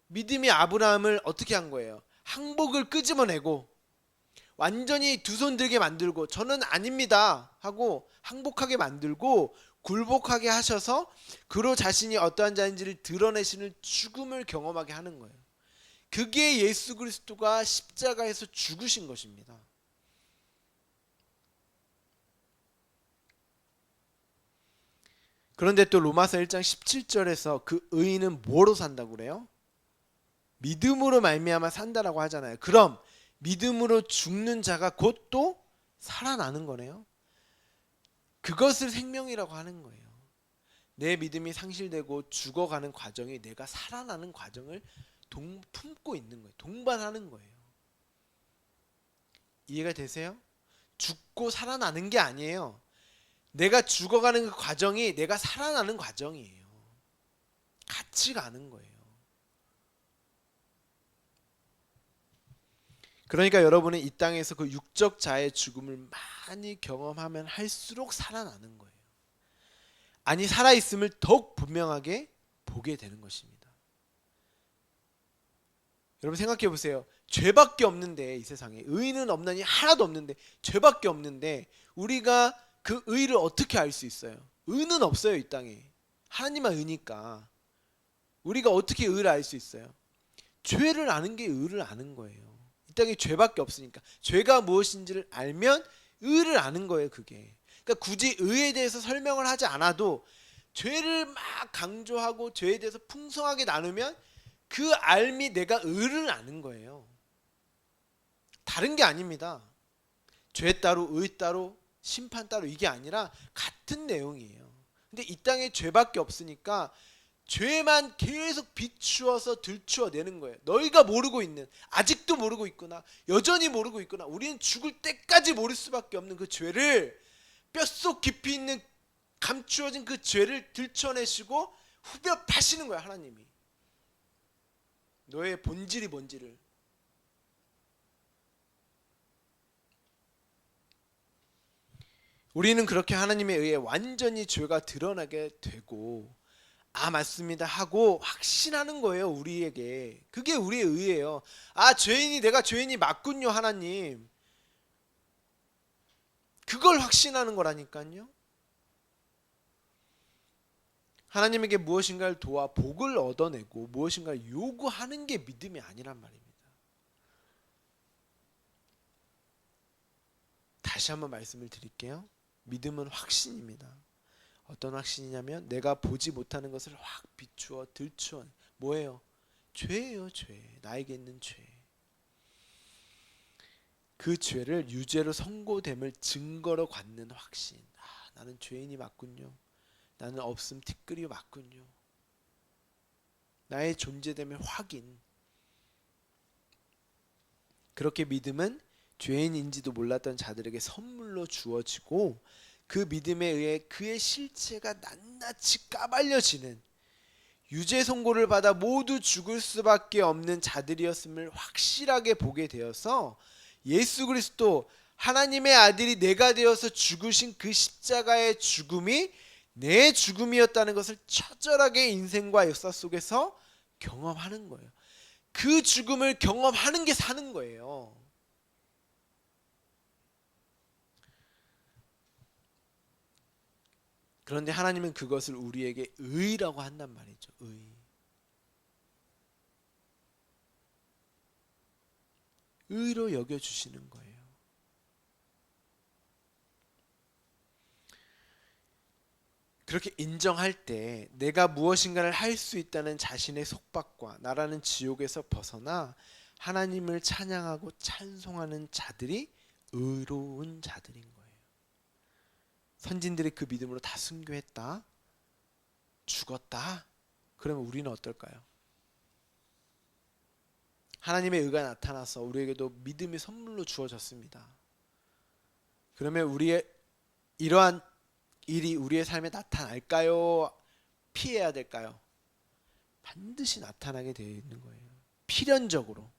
믿음이 아브라함을 어떻게 한 거예요? 항복을 끄집어내고 완전히 두 손 들게 만들고 저는 아닙니다 하고 항복하게 만들고 굴복하게 하셔서 그로 자신이 어떠한 자인지를 드러내시는 죽음을 경험하게 하는 거예요. 그게 예수 그리스도가 십자가에서 죽으신 것입니다. 그런데 또 로마서 1장 17절에서 그 의인은 뭐로 산다고 그래요? 믿음으로 말미암아 산다라고 하잖아요. 그럼 믿음으로 죽는 자가 곧 또 살아나는 거네요. 그것을 생명이라고 하는 거예요. 내 믿음이 상실되고 죽어가는 과정이 내가 살아나는 과정을 품고 있는 거예요. 동반하는 거예요. 이해가 되세요? 죽고 살아나는 게 아니에요. 내가 죽어가는 그 과정이 내가 살아나는 과정이에요. 같이 가는 거예요. 그러니까 여러분은 이 땅에서 그 육적 자의 죽음을 많이 경험하면 할수록 살아나는 거예요. 아니 살아있음을 더욱 분명하게 보게 되는 것입니다. 여러분 생각해 보세요. 죄밖에 없는데 이 세상에 의인은 없나니 하나도 없는데 죄밖에 없는데 우리가 그 의를 어떻게 알 수 있어요? 의는 없어요 이 땅에. 하나님만 의니까. 우리가 어떻게 의를 알 수 있어요? 죄를 아는 게 의를 아는 거예요. 이 땅에 죄밖에 없으니까. 죄가 무엇인지를 알면 의를 아는 거예요, 그게. 그러니까 굳이 의에 대해서 설명을 하지 않아도 죄를 막 강조하고 죄에 대해서 풍성하게 나누면 그 알미 내가 의를 아는 거예요. 다른 게 아닙니다. 죄 따로 의 따로 심판 따로 이게 아니라 같은 내용이에요. 근데 이 땅에 죄밖에 없으니까 죄만 계속 비추어서 들추어내는 거예요. 너희가 모르고 있는, 아직도 모르고 있구나, 여전히 모르고 있구나, 우리는 죽을 때까지 모를 수밖에 없는 그 죄를, 뼛속 깊이 있는 감추어진 그 죄를 들춰내시고 후벼 파시는 거야, 하나님이. 너의 본질이 뭔지를. 우리는 그렇게 하나님에 의해 완전히 죄가 드러나게 되고, 아 맞습니다 하고 확신하는 거예요. 우리에게 그게 우리의 의예요. 아 죄인이, 내가 죄인이 맞군요 하나님. 그걸 확신하는 거라니까요. 하나님에게 무엇인가를 도와 복을 얻어내고 무엇인가를 요구하는 게 믿음이 아니란 말입니다. 다시 한번 말씀을 드릴게요. 믿음은 확신입니다. 어떤 확신이냐면 내가 보지 못하는 것을 확 비추어 들추어, 뭐예요? 죄예요. 죄. 나에게 있는 죄. 그 죄를 유죄로 선고됨을 증거로 갖는 확신. 아, 나는 죄인이 맞군요. 나는 없음 티끌이 맞군요. 나의 존재됨의 확인. 그렇게 믿음은 죄인인지도 몰랐던 자들에게 선물로 주어지고 그 믿음에 의해 그의 실체가 낱낱이 까발려지는, 유죄 선고를 받아 모두 죽을 수밖에 없는 자들이었음을 확실하게 보게 되어서 예수 그리스도 하나님의 아들이 내가 되어서 죽으신 그 십자가의 죽음이 내 죽음이었다는 것을 처절하게 인생과 역사 속에서 경험하는 거예요. 그 죽음을 경험하는 게 사는 거예요. 그런데 하나님은 그것을 우리에게 의라고 한단 말이죠. 의로 여겨주시는 거예요. 그렇게 인정할 때 내가 무엇인가를 할 수 있다는 자신의 속박과 나라는 지옥에서 벗어나 하나님을 찬양하고 찬송하는 자들이 의로운 자들인 거예요. 선진들이 그 믿음으로 다 순교했다, 죽었다. 그러면 우리는 어떨까요? 하나님의 의가 나타나서 우리에게도 믿음이 선물로 주어졌습니다. 그러면 우리의 이러한 일이 우리의 삶에 나타날까요? 피해야 될까요? 반드시 나타나게 되어 있는 거예요. 필연적으로.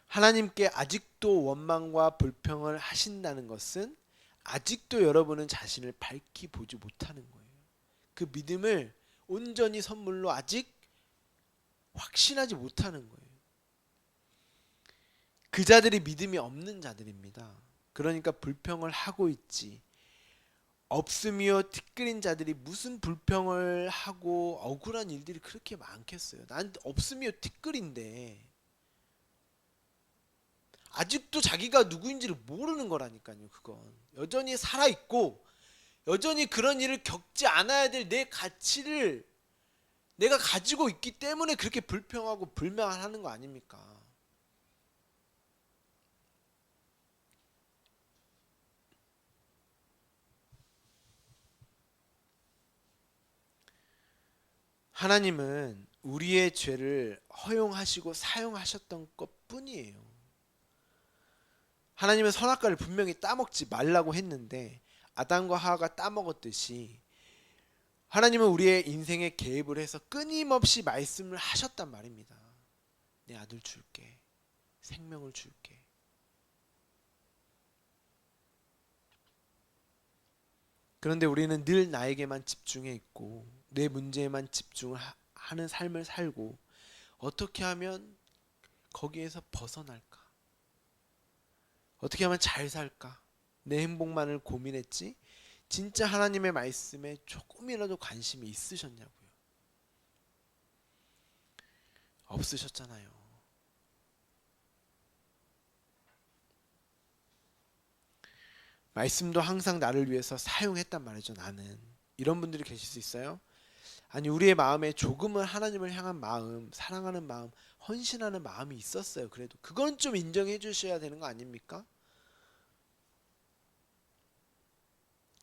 하나님께 아직도 원망과 불평을 하신다는 것은 아직도 여러분은 자신을 밝히 보지 못하는 거예요. 그 믿음을 온전히 선물로 아직 확신하지 못하는 거예요. 그 자들이 믿음이 없는 자들입니다. 그러니까 불평을 하고 있지, 없으며 티끌인 자들이 무슨 불평을 하고 억울한 일들이 그렇게 많겠어요. 난 없으며 티끌인데 아직도 자기가 누구인지를 모르는 거라니까요. 그건 여전히 살아있고 여전히 그런 일을 겪지 않아야 될 내 가치를 내가 가지고 있기 때문에 그렇게 불평하고 불만하는 거 아닙니까? 하나님은 우리의 죄를 허용하시고 사용하셨던 것 뿐이에요. 하나님은 선악과를 분명히 따먹지 말라고 했는데 아담과 하와가 따먹었듯이 하나님은 우리의 인생에 개입을 해서 끊임없이 말씀을 하셨단 말입니다. 내 아들 줄게. 생명을 줄게. 그런데 우리는 늘 나에게만 집중해 있고 내 문제에만 집중을 하는 삶을 살고 어떻게 하면 거기에서 벗어날까? 어떻게 하면 잘 살까? 내 행복만을 고민했지 진짜 하나님의 말씀에 조금이라도 관심이 있으셨냐고요? 없으셨잖아요. 말씀도 항상 나를 위해서 사용했단 말이죠. 나는 이런 분들이 계실 수 있어요. 아니 우리의 마음에 조금은 하나님을 향한 마음, 사랑하는 마음, 헌신하는 마음이 있었어요. 그래도 그건 좀 인정해 주셔야 되는 거 아닙니까?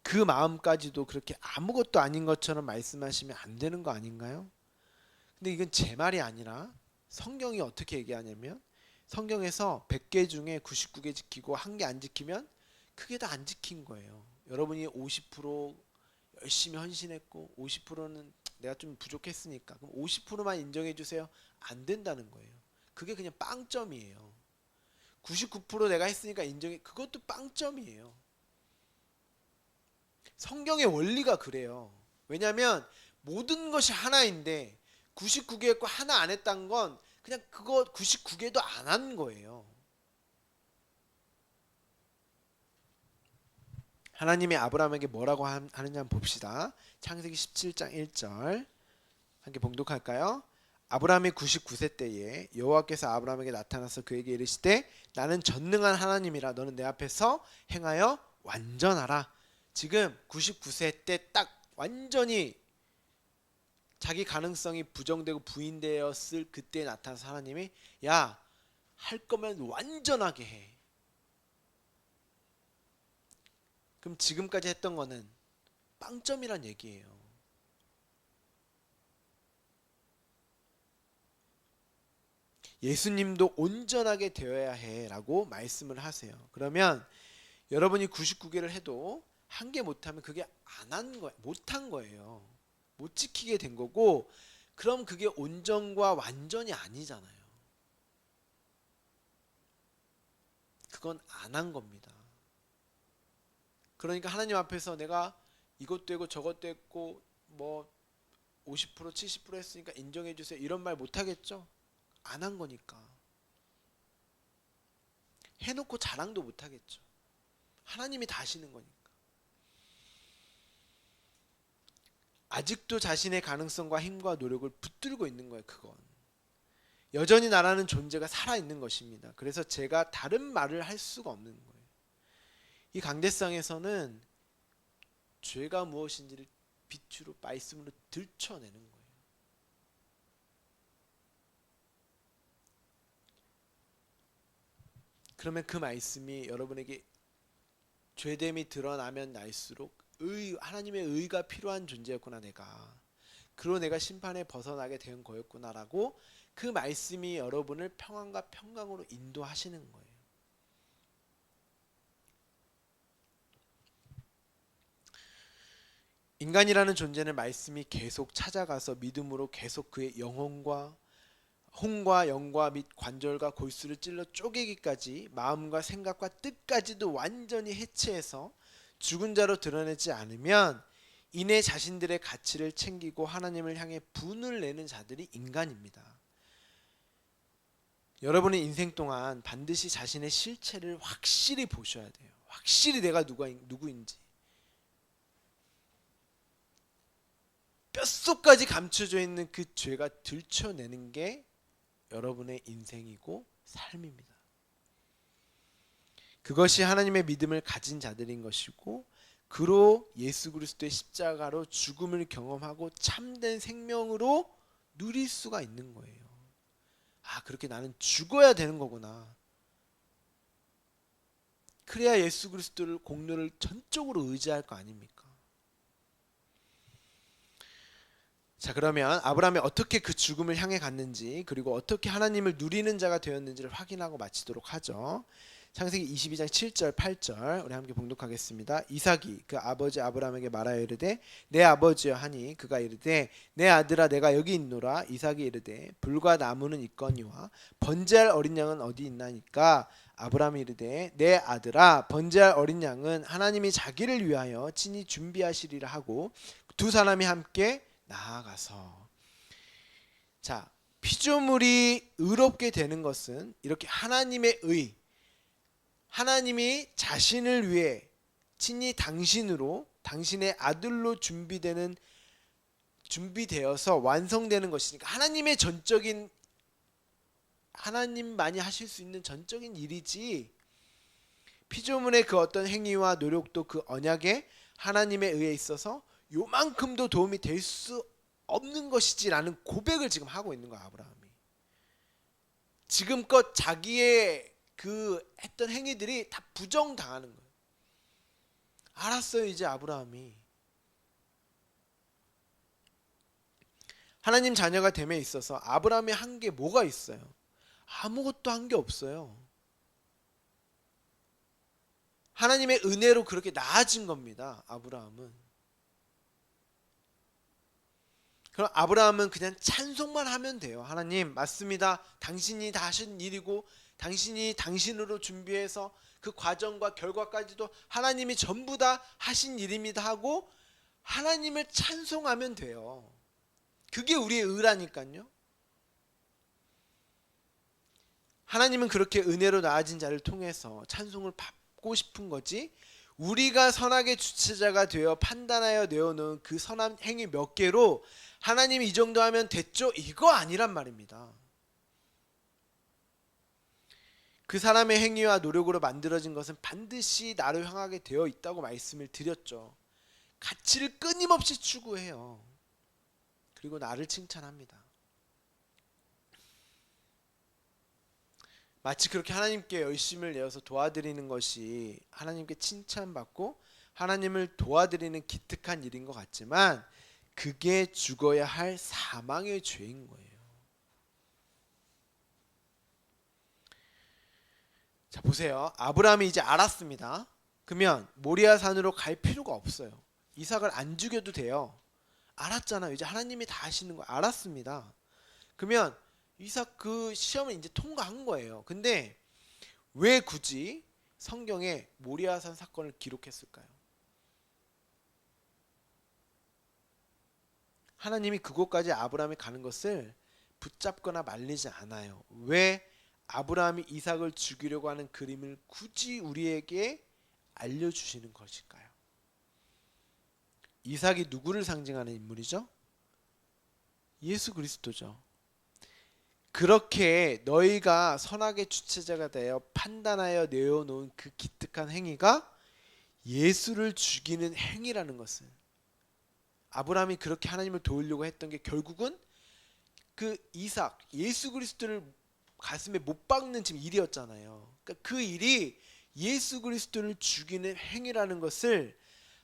그 마음까지도 그렇게 아무것도 아닌 것처럼 말씀하시면 안 되는 거 아닌가요? 근데 이건 제 말이 아니라 성경이 어떻게 얘기하냐면 성경에서 100개 중에 99개 지키고 한 개 안 지키면 그게 다 안 지킨 거예요. 여러분이 50% 열심히 헌신했고 50%는 내가 좀 부족했으니까 그럼 50%만 인정해 주세요. 안 된다는 거예요. 그게 그냥 빵점이에요. 99% 내가 했으니까 인정해, 그것도 빵점이에요. 성경의 원리가 그래요. 왜냐하면 모든 것이 하나인데 99개 했고 하나 안 했다는 건 그냥 그거 99개도 안 한 거예요. 하나님이 아브라함에게 뭐라고 하느냐 한번 봅시다. 창세기 17장 1절 함께 봉독할까요? 아브라함이 99세 때에 여호와께서 아브라함에게 나타나서 그에게 이르시되 나는 전능한 하나님이라 너는 내 앞에서 행하여 완전하라. 지금 99세 때 딱 완전히 자기 가능성이 부정되고 부인되었을 그때 나타나서 하나님이 야, 할 거면 완전하게 해. 그럼 지금까지 했던 거는 빵점이란 얘기예요. 예수님도 온전하게 되어야 해라고 말씀을 하세요. 그러면 여러분이 99개를 해도 한 개 못하면 그게 안 한 거, 못한 거예요. 못 지키게 된 거고, 그럼 그게 온전과 완전이 아니잖아요. 그건 안 한 겁니다. 그러니까 하나님 앞에서 내가 이것도 했고 저것도 했고 뭐 50% 70% 했으니까 인정해 주세요 이런 말 못 하겠죠? 안 한 거니까. 해놓고 자랑도 못 하겠죠. 하나님이 다 하시는 거니까. 아직도 자신의 가능성과 힘과 노력을 붙들고 있는 거예요. 그건 여전히 나라는 존재가 살아있는 것입니다. 그래서 제가 다른 말을 할 수가 없는 거예요. 이 강대상에서는 죄가 무엇인지를 빛으로 말씀으로 들춰내는 거예요. 그러면 그 말씀이 여러분에게 죄됨이 드러나면 날수록 하나님의 의가 필요한 존재였구나 내가. 그로 내가 심판에 벗어나게 된 거였구나라고 그 말씀이 여러분을 평안과 평강으로 인도하시는 거예요. 인간이라는 존재는 말씀이 계속 찾아가서 믿음으로 계속 그의 영혼과 혼과 영과 및 관절과 골수를 찔러 쪼개기까지 마음과 생각과 뜻까지도 완전히 해체해서 죽은 자로 드러내지 않으면 이내 자신들의 가치를 챙기고 하나님을 향해 분을 내는 자들이 인간입니다. 여러분의 인생 동안 반드시 자신의 실체를 확실히 보셔야 돼요. 확실히 내가 누구인지. 뼛속까지 감춰져 있는 그 죄가 들춰내는 게 여러분의 인생이고 삶입니다. 그것이 하나님의 믿음을 가진 자들인 것이고 그로 예수 그리스도의 십자가로 죽음을 경험하고 참된 생명으로 누릴 수가 있는 거예요. 아, 그렇게 나는 죽어야 되는 거구나. 그래야 예수 그리스도를 공로를 전적으로 의지할 거 아닙니까? 자, 그러면 아브라함이 어떻게 그 죽음을 향해 갔는지 그리고 어떻게 하나님을 누리는 자가 되었는지를 확인하고 마치도록 하죠. 창세기 22장 7절 8절 우리 함께 봉독하겠습니다. 이삭이 그 아버지 아브라함에게 말하여 이르되 내 아버지여 하니 그가 이르되 내 아들아 내가 여기 있노라. 이삭이 이르되 불과 나무는 있거니와 번제할 어린 양은 어디 있나니까. 아브라함이 이르되 내 아들아 번제할 어린 양은 하나님이 자기를 위하여 친히 준비하시리라 하고 두 사람이 함께 나아가서. 자, 피조물이 의롭게 되는 것은 이렇게 하나님의 의, 하나님이 자신을 위해 친히 당신으로 당신의 아들로 준비되어서 완성되는 것이니까 하나님의 전적인, 하나님만이 하실 수 있는 전적인 일이지 피조물의 그 어떤 행위와 노력도 그 언약에 하나님에 의해 있어서 요만큼도 도움이 될 수 없는 것이지라는 고백을 지금 하고 있는 거야, 아브라함이. 지금껏 자기의 그 했던 행위들이 다 부정당하는 거예요. 알았어요, 이제 아브라함이. 하나님 자녀가 됨에 있어서 아브라함이 한 게 뭐가 있어요? 아무것도 한 게 없어요. 하나님의 은혜로 그렇게 나아진 겁니다, 아브라함은. 그럼 아브라함은 그냥 찬송만 하면 돼요. 하나님, 맞습니다. 당신이 다 하신 일이고 당신이 당신으로 준비해서 그 과정과 결과까지도 하나님이 전부 다 하신 일입니다 하고 하나님을 찬송하면 돼요. 그게 우리의 의라니까요. 하나님은 그렇게 은혜로 나아진 자를 통해서 찬송을 받고 싶은 거지, 우리가 선악의 주체자가 되어 판단하여 내어놓은 그 선한 행위 몇 개로 하나님이 이 정도 하면 됐죠? 이거 아니란 말입니다. 그 사람의 행위와 노력으로 만들어진 것은 반드시 나를 향하게 되어 있다고 말씀을 드렸죠. 가치를 끊임없이 추구해요. 그리고 나를 칭찬합니다. 마치 그렇게 하나님께 열심을 내어서 도와드리는 것이 하나님께 칭찬받고 하나님을 도와드리는 기특한 일인 것 같지만 그게 죽어야 할 사망의 죄인 거예요. 자, 보세요. 아브라함이 이제 알았습니다. 그러면 모리아 산으로 갈 필요가 없어요. 이삭을 안 죽여도 돼요. 알았잖아요. 이제 하나님이 다 하시는 거 알았습니다. 그러면 이삭 그 시험을 이제 통과한 거예요. 근데 왜 굳이 성경에 모리아산 사건을 기록했을까요? 하나님이 그곳까지 아브라함이 가는 것을 붙잡거나 말리지 않아요. 왜 아브라함이 이삭을 죽이려고 하는 그림을 굳이 우리에게 알려주시는 것일까요? 이삭이 누구를 상징하는 인물이죠? 예수 그리스도죠. 그렇게 너희가 선악의 주체자가 되어 판단하여 내어놓은 그 기특한 행위가 예수를 죽이는 행위라는 것을, 아브라함이 그렇게 하나님을 도우려고 했던 게 결국은 그 이삭, 예수 그리스도를 가슴에 못 박는 지금 일이었잖아요. 그러니까 그 일이 예수 그리스도를 죽이는 행위라는 것을,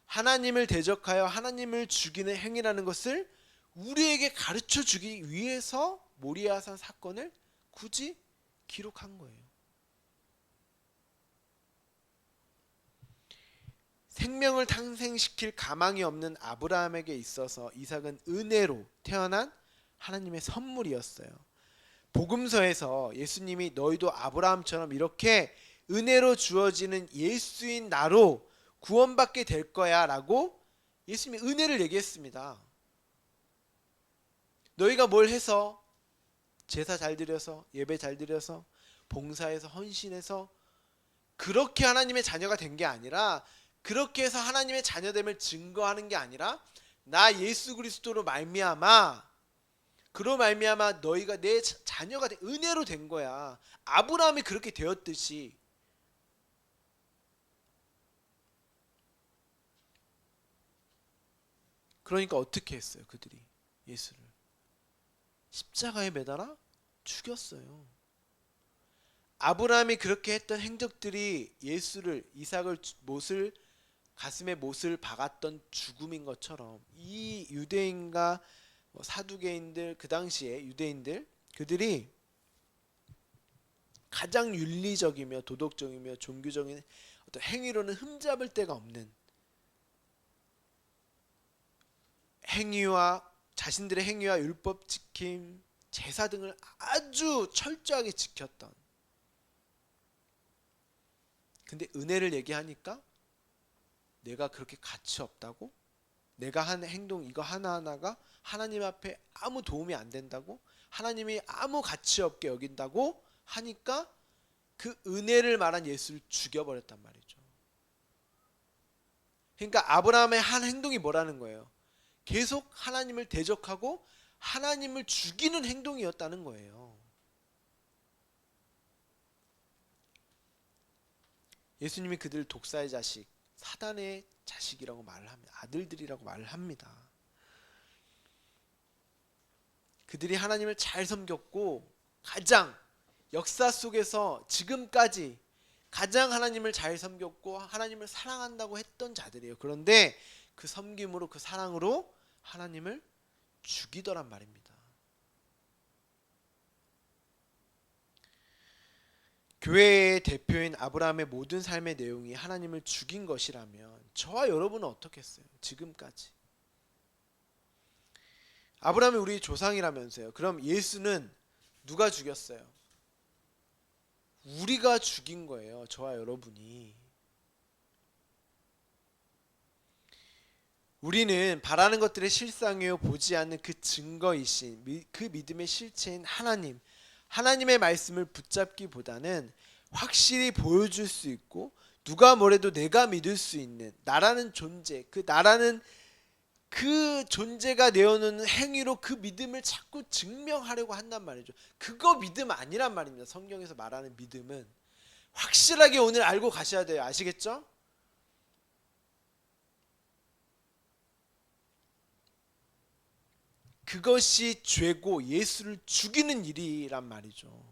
하나님을 대적하여 하나님을 죽이는 행위라는 것을 우리에게 가르쳐 주기 위해서 모리아산 사건을 굳이 기록한 거예요. 생명을 탄생시킬 가망이 없는 아브라함에게 있어서 이삭은 은혜로 태어난 하나님의 선물이었어요. 복음서에서 예수님이 너희도 아브라함처럼 이렇게 은혜로 주어지는 예수인 나로 구원받게 될 거야 라고 예수님이 은혜를 얘기했습니다. 너희가 뭘 해서, 제사 잘 드려서, 예배 잘 드려서, 봉사해서, 헌신해서 그렇게 하나님의 자녀가 된 게 아니라, 그렇게 해서 하나님의 자녀됨을 증거하는 게 아니라, 나 예수 그리스도로 말미암아, 그로 말미암아 너희가 내 자녀가 된, 은혜로 된 거야. 아브라함이 그렇게 되었듯이. 그러니까 어떻게 했어요? 그들이 예수를 십자가에 매달아 죽였어요. 아브라함이 그렇게 했던 행적들이 예수를, 이삭을 못을, 가슴에 못을 박았던 죽음인 것처럼 이 유대인과 사두개인들, 그 당시에 유대인들, 그들이 가장 윤리적이며 도덕적이며 종교적인 어떤 행위로는 흠잡을 데가 없는 행위와, 자신들의 행위와 율법 지킴, 제사 등을 아주 철저하게 지켰던, 근데 은혜를 얘기하니까 내가 그렇게 가치 없다고, 내가 한 행동 이거 하나하나가 하나님 앞에 아무 도움이 안 된다고, 하나님이 아무 가치 없게 여긴다고 하니까 그 은혜를 말한 예수를 죽여버렸단 말이죠. 그러니까 아브라함의 한 행동이 뭐라는 거예요? 계속 하나님을 대적하고 하나님을 죽이는 행동이었다는 거예요. 예수님이 그들 독사의 자식, 사단의 자식이라고 말을 합니다. 아들들이라고 말을 합니다. 그들이 하나님을 잘 섬겼고 가장 역사 속에서 지금까지 가장 하나님을 잘 섬겼고 하나님을 사랑한다고 했던 자들이에요. 그런데 그 섬김으로 그 사랑으로 하나님을 죽이더란 말입니다. 교회의 대표인 아브라함의 모든 삶의 내용이 하나님을 죽인 것이라면 저와 여러분은 어떻겠어요? 지금까지. 아브라함이 우리 조상이라면서요. 그럼 예수는 누가 죽였어요? 우리가 죽인 거예요. 저와 여러분이. 우리는 바라는 것들의 실상이요 보지 않는 그 증거이신 그 믿음의 실체인 하나님의 말씀을 붙잡기보다는 확실히 보여줄 수 있고 누가 뭐래도 내가 믿을 수 있는 나라는 존재, 그 존재가 내어놓는 행위로 그 믿음을 자꾸 증명하려고 한단 말이죠. 그거 믿음 아니란 말입니다. 성경에서 말하는 믿음은 확실하게 오늘 알고 가셔야 돼요. 아시겠죠? 그것이 죄고 예수를 죽이는 일이란 말이죠.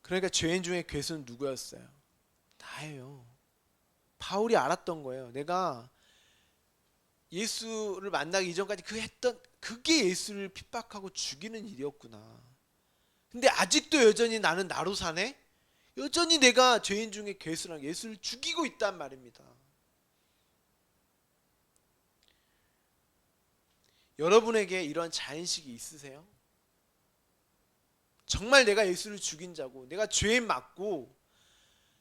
그러니까 죄인 중에 괴수는 누구였어요? 나예요. 바울이 알았던 거예요. 내가 예수를 만나기 이전까지 그게 예수를 핍박하고 죽이는 일이었구나. 근데 아직도 여전히 나는 나로 사네? 여전히 내가 죄인 중에 괴수랑 예수를 죽이고 있단 말입니다. 여러분에게 이런 자인식이 있으세요? 정말 내가 예수를 죽인 자고 내가 죄인 맞고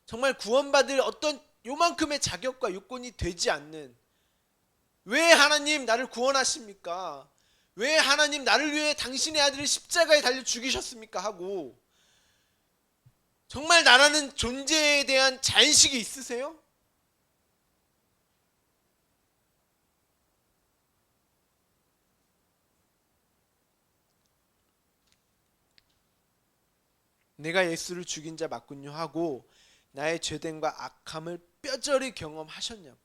정말 구원받을 어떤 요만큼의 자격과 요건이 되지 않는 왜 하나님 나를 구원하십니까? 왜 하나님 나를 위해 당신의 아들을 십자가에 달려 죽이셨습니까? 하고 정말 나라는 존재에 대한 자인식이 있으세요? 내가 예수를 죽인 자 맞군요 하고 나의 죄됨과 악함을 뼈저리 경험하셨냐고요.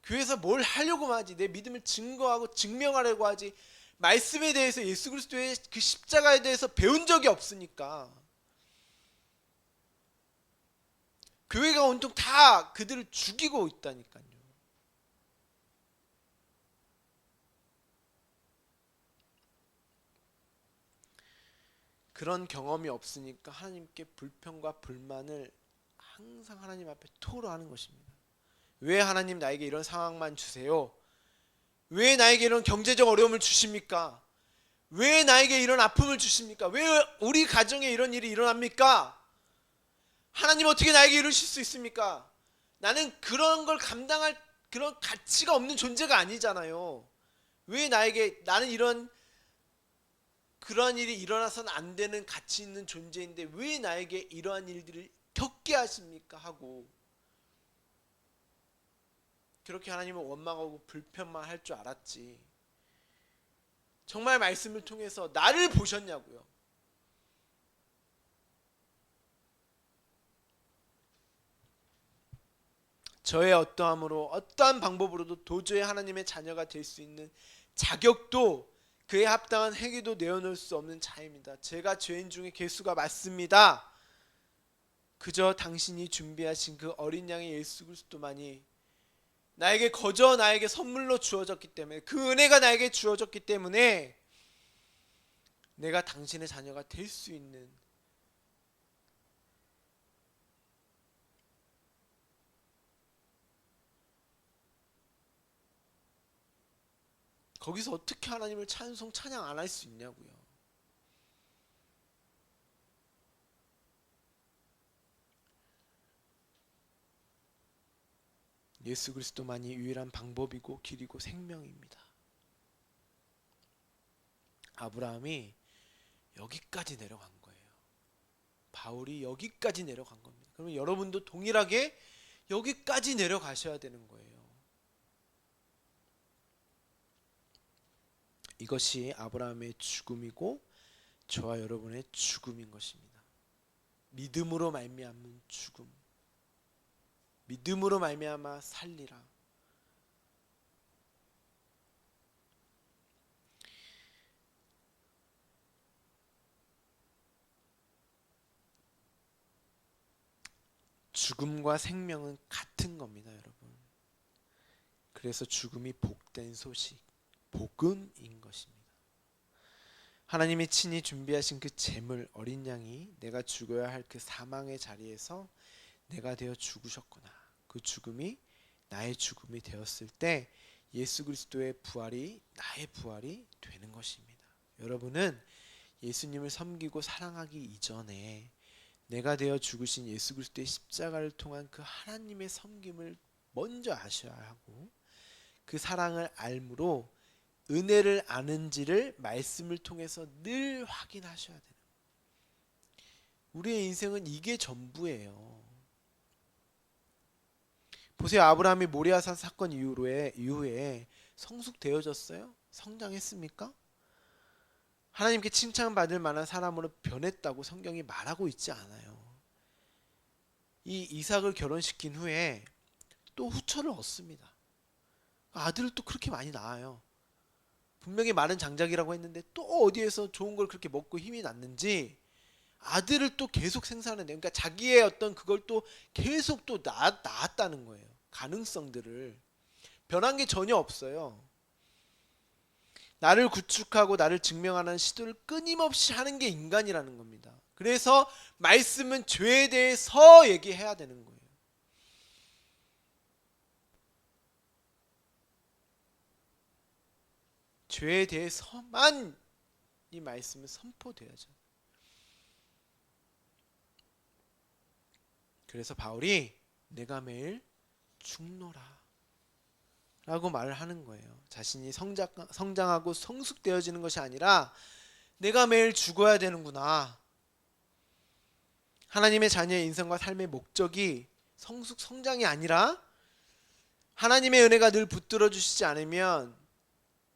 교회에서 뭘 하려고 하지? 내 믿음을 증거하고 증명하려고 하지. 말씀에 대해서 예수 그리스도의 그 십자가에 대해서 배운 적이 없으니까 교회가 온통 다 그들을 죽이고 있다니까요. 그런 경험이 없으니까 하나님께 불평과 불만을 항상 하나님 앞에 토로하는 것입니다. 왜 하나님 나에게 이런 상황만 주세요? 왜 나에게 이런 경제적 어려움을 주십니까? 왜 나에게 이런 아픔을 주십니까? 왜 우리 가정에 이런 일이 일어납니까? 하나님 어떻게 나에게 이러실 수 있습니까? 나는 그런 걸 감당할 그런 가치가 없는 존재가 아니잖아요. 왜 나는 그러한 일이 일어나서는 안 되는 가치 있는 존재인데 왜 나에게 이러한 일들을 겪게 하십니까? 하고 그렇게 하나님은 원망하고 불평만 할 줄 알았지. 정말 말씀을 통해서 나를 보셨냐고요. 저의 어떠함으로 어떠한 방법으로도 도저히 하나님의 자녀가 될 수 있는 자격도 그에 합당한 행위도 내어놓을 수 없는 자입니다. 제가 죄인 중에 괴수가 맞습니다. 그저 당신이 준비하신 그 어린 양의 예수 그리스도만이 나에게 선물로 주어졌기 때문에 그 은혜가 나에게 주어졌기 때문에 내가 당신의 자녀가 될 수 있는 거기서 어떻게 하나님을 찬양 안 할 수 있냐고요. 예수 그리스도만이 유일한 방법이고 길이고 생명입니다. 아브라함이 여기까지 내려간 거예요. 바울이 여기까지 내려간 겁니다. 그러면 여러분도 동일하게 여기까지 내려가셔야 되는 거예요. 이것이 아브라함의 죽음이고 저와 여러분의 죽음인 것입니다. 믿음으로 말미암은 죽음, 믿음으로 말미암아 살리라. 죽음과 생명은 같은 겁니다, 여러분. 그래서 죽음이 복된 소식, 복음인 것입니다. 하나님이 친히 준비하신 그 제물 어린 양이 내가 죽어야 할 그 사망의 자리에서 내가 되어 죽으셨구나. 그 죽음이 나의 죽음이 되었을 때 예수 그리스도의 부활이 나의 부활이 되는 것입니다. 여러분은 예수님을 섬기고 사랑하기 이전에 내가 되어 죽으신 예수 그리스도의 십자가를 통한 그 하나님의 섬김을 먼저 아셔야 하고, 그 사랑을 알므로 은혜를 아는지를 말씀을 통해서 늘 확인하셔야 돼요. 우리의 인생은 이게 전부예요. 보세요. 아브라함이 모리아산 사건 이후에 성숙되어졌어요? 성장했습니까? 하나님께 칭찬받을 만한 사람으로 변했다고 성경이 말하고 있지 않아요. 이 이삭을 결혼시킨 후에 또 후처를 얻습니다. 아들을 또 그렇게 많이 낳아요. 분명히 많은 장작이라고 했는데 또 어디에서 좋은 걸 그렇게 먹고 힘이 났는지 아들을 또 계속 생산해내요. 그러니까 자기의 어떤 그걸 또 계속 또 낳았다는 거예요. 가능성들을. 변한 게 전혀 없어요. 나를 구축하고 나를 증명하는 시도를 끊임없이 하는 게 인간이라는 겁니다. 그래서 말씀은 죄에 대해서 얘기해야 되는 거예요. 죄에 대해서만 이 말씀은 선포돼야죠. 그래서 바울이 내가 매일 죽노라 라고 말을 하는 거예요. 자신이 성장하고 성숙되어지는 것이 아니라 내가 매일 죽어야 되는구나. 하나님의 자녀의 인생과 삶의 목적이 성장이 아니라 하나님의 은혜가 늘 붙들어 주시지 않으면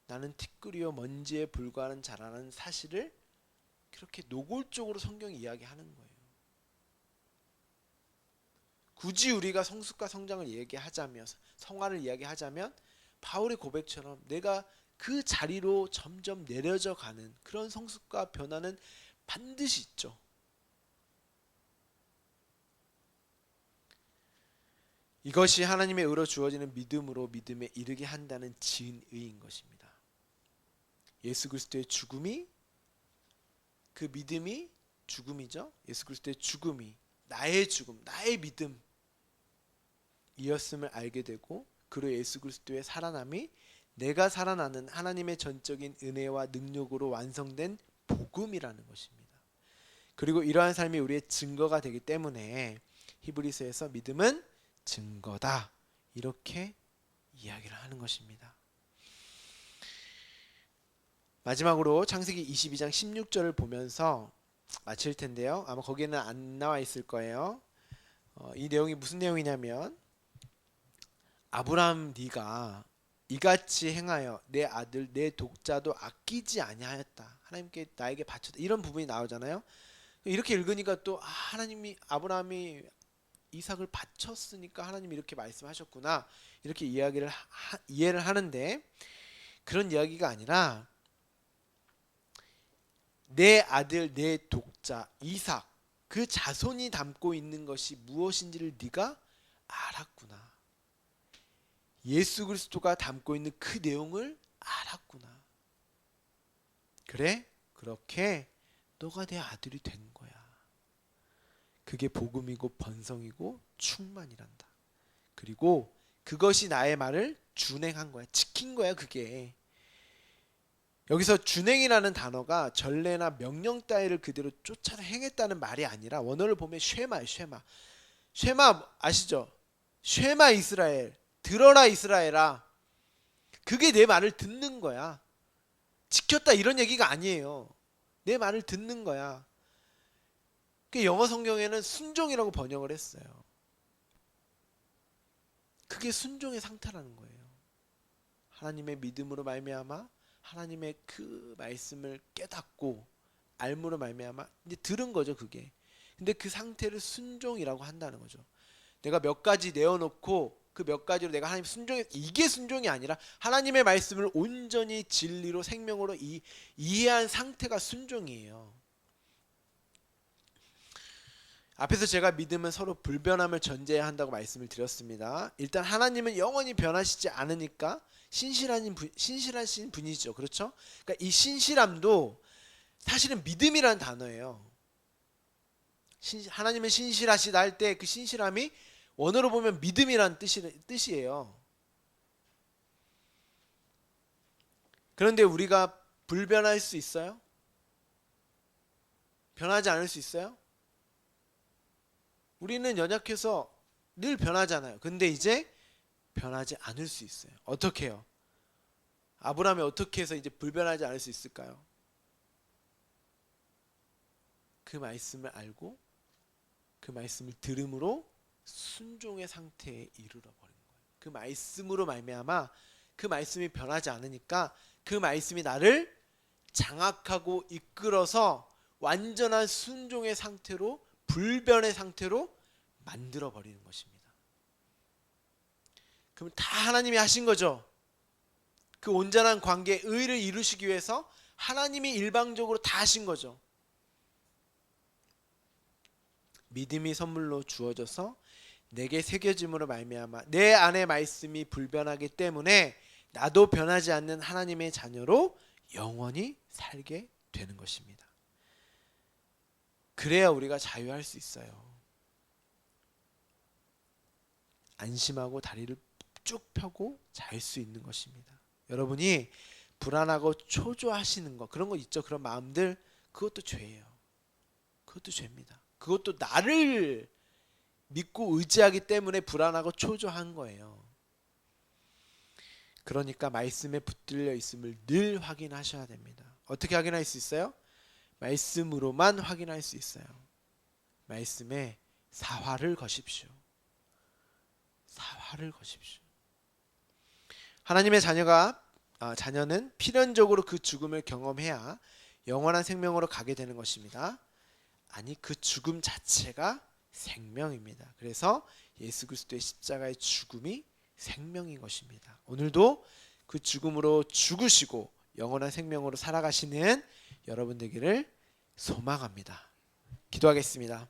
나는 티끌이요 먼지에 불과한 자라는 사실을 그렇게 노골적으로 성경이 이야기하는 거예요. 굳이 우리가 성숙과 성장을 얘기하자면, 성화를 이야기하자면 바울의 고백처럼 내가 그 자리로 점점 내려져 가는 그런 성숙과 변화는 반드시 있죠. 이것이 하나님의 의로 주어지는 믿음으로 믿음에 이르게 한다는 진의인 것입니다. 예수 그리스도의 죽음이, 그 믿음이 죽음이죠. 예수 그리스도의 죽음이 나의 죽음, 나의 믿음 이었음을 알게 되고, 그로 예수 그리스도의 살아남이 내가 살아나는 하나님의 전적인 은혜와 능력으로 완성된 복음이라는 것입니다. 그리고 이러한 삶이 우리의 증거가 되기 때문에 히브리서에서 믿음은 증거다 이렇게 이야기를 하는 것입니다. 마지막으로 창세기 22장 16절을 보면서 마칠 텐데요. 아마 거기에는 안 나와 있을 거예요. 이 내용이 무슨 내용이냐면, 아브라함 네가 이같이 행하여 내 아들 내 독자도 아끼지 아니하였다. 하나님께 나에게 바쳤다. 이런 부분이 나오잖아요. 이렇게 읽으니까 또 하나님이 아브라함이 이삭을 바쳤으니까 하나님이 이렇게 말씀하셨구나. 이렇게 이해를 하는데, 그런 이야기가 아니라 내 아들 내 독자 이삭, 그 자손이 담고 있는 것이 무엇인지를 네가 알았구나. 예수 그리스도가 담고 있는 그 내용을 알았구나. 그래? 그렇게 너가 내 아들이 된 거야. 그게 복음이고 번성이고 충만이란다. 그리고 그것이 나의 말을 준행한 거야. 지킨 거야 그게. 여기서 준행이라는 단어가 전례나 명령 따위를 그대로 쫓아 행했다는 말이 아니라 원어를 보면 쉐마예요. 쉐마 아시죠? 쉐마 이스라엘, 들어라 이스라엘아. 그게 내 말을 듣는 거야. 지켰다 이런 얘기가 아니에요. 내 말을 듣는 거야. 영어 성경에는 순종이라고 번역을 했어요. 그게 순종의 상태라는 거예요. 하나님의 믿음으로 말미암아 하나님의 그 말씀을 깨닫고 알므로 말미암아 이제 들은 거죠, 그게. 근데 그 상태를 순종이라고 한다는 거죠. 내가 몇 가지 내어놓고 그 몇 가지로 내가 하나님 순종해, 이게 순종이 아니라 하나님의 말씀을 온전히 진리로 생명으로 이해한 상태가 순종이에요. 앞에서 제가 믿음은 서로 불변함을 전제해야 한다고 말씀을 드렸습니다. 일단 하나님은 영원히 변하시지 않으니까 신실하신 분이죠. 그렇죠? 그러니까 이 신실함도 사실은 믿음이라는 단어예요. 하나님은 신실하시다 할 때 그 신실함이 원어로 보면 믿음이라는 뜻이에요. 그런데 우리가 불변할 수 있어요? 변하지 않을 수 있어요? 우리는 연약해서 늘 변하잖아요. 근데 이제 변하지 않을 수 있어요. 어떻게 해요? 아브라함이 어떻게 해서 이제 불변하지 않을 수 있을까요? 그 말씀을 알고 그 말씀을 들음으로 순종의 상태에 이르러 버린 거예요. 그 말씀으로 말미암아 그 말씀이 변하지 않으니까 그 말씀이 나를 장악하고 이끌어서 완전한 순종의 상태로, 불변의 상태로 만들어 버리는 것입니다. 그럼 다 하나님이 하신 거죠. 그 온전한 관계, 의를 이루시기 위해서 하나님이 일방적으로 다 하신 거죠. 믿음이 선물로 주어져서 내게 새겨짐으로 말미암아 내 안의 말씀이 불변하기 때문에 나도 변하지 않는 하나님의 자녀로 영원히 살게 되는 것입니다. 그래야 우리가 자유할 수 있어요. 안심하고 다리를 쭉 펴고 잘 수 있는 것입니다. 여러분이 불안하고 초조하시는 거, 그런 거 있죠. 그런 마음들, 그것도 죄예요. 그것도 죄입니다. 그것도 나를 믿고 의지하기 때문에 불안하고 초조한 거예요. 그러니까 말씀에 붙들려 있음을 늘 확인하셔야 됩니다. 어떻게 확인할 수 있어요? 말씀으로만 확인할 수 있어요. 말씀에 사활을 거십시오. 사활을 거십시오. 하나님의 자녀는 필연적으로 그 죽음을 경험해야 영원한 생명으로 가게 되는 것입니다. 아니, 그 죽음 자체가 생명입니다. 그래서 예수 그리스도의 십자가의 죽음이 생명인 것입니다. 오늘도 그 죽음으로 죽으시고 영원한 생명으로 살아가시는 여러분 되기를 소망합니다. 기도하겠습니다.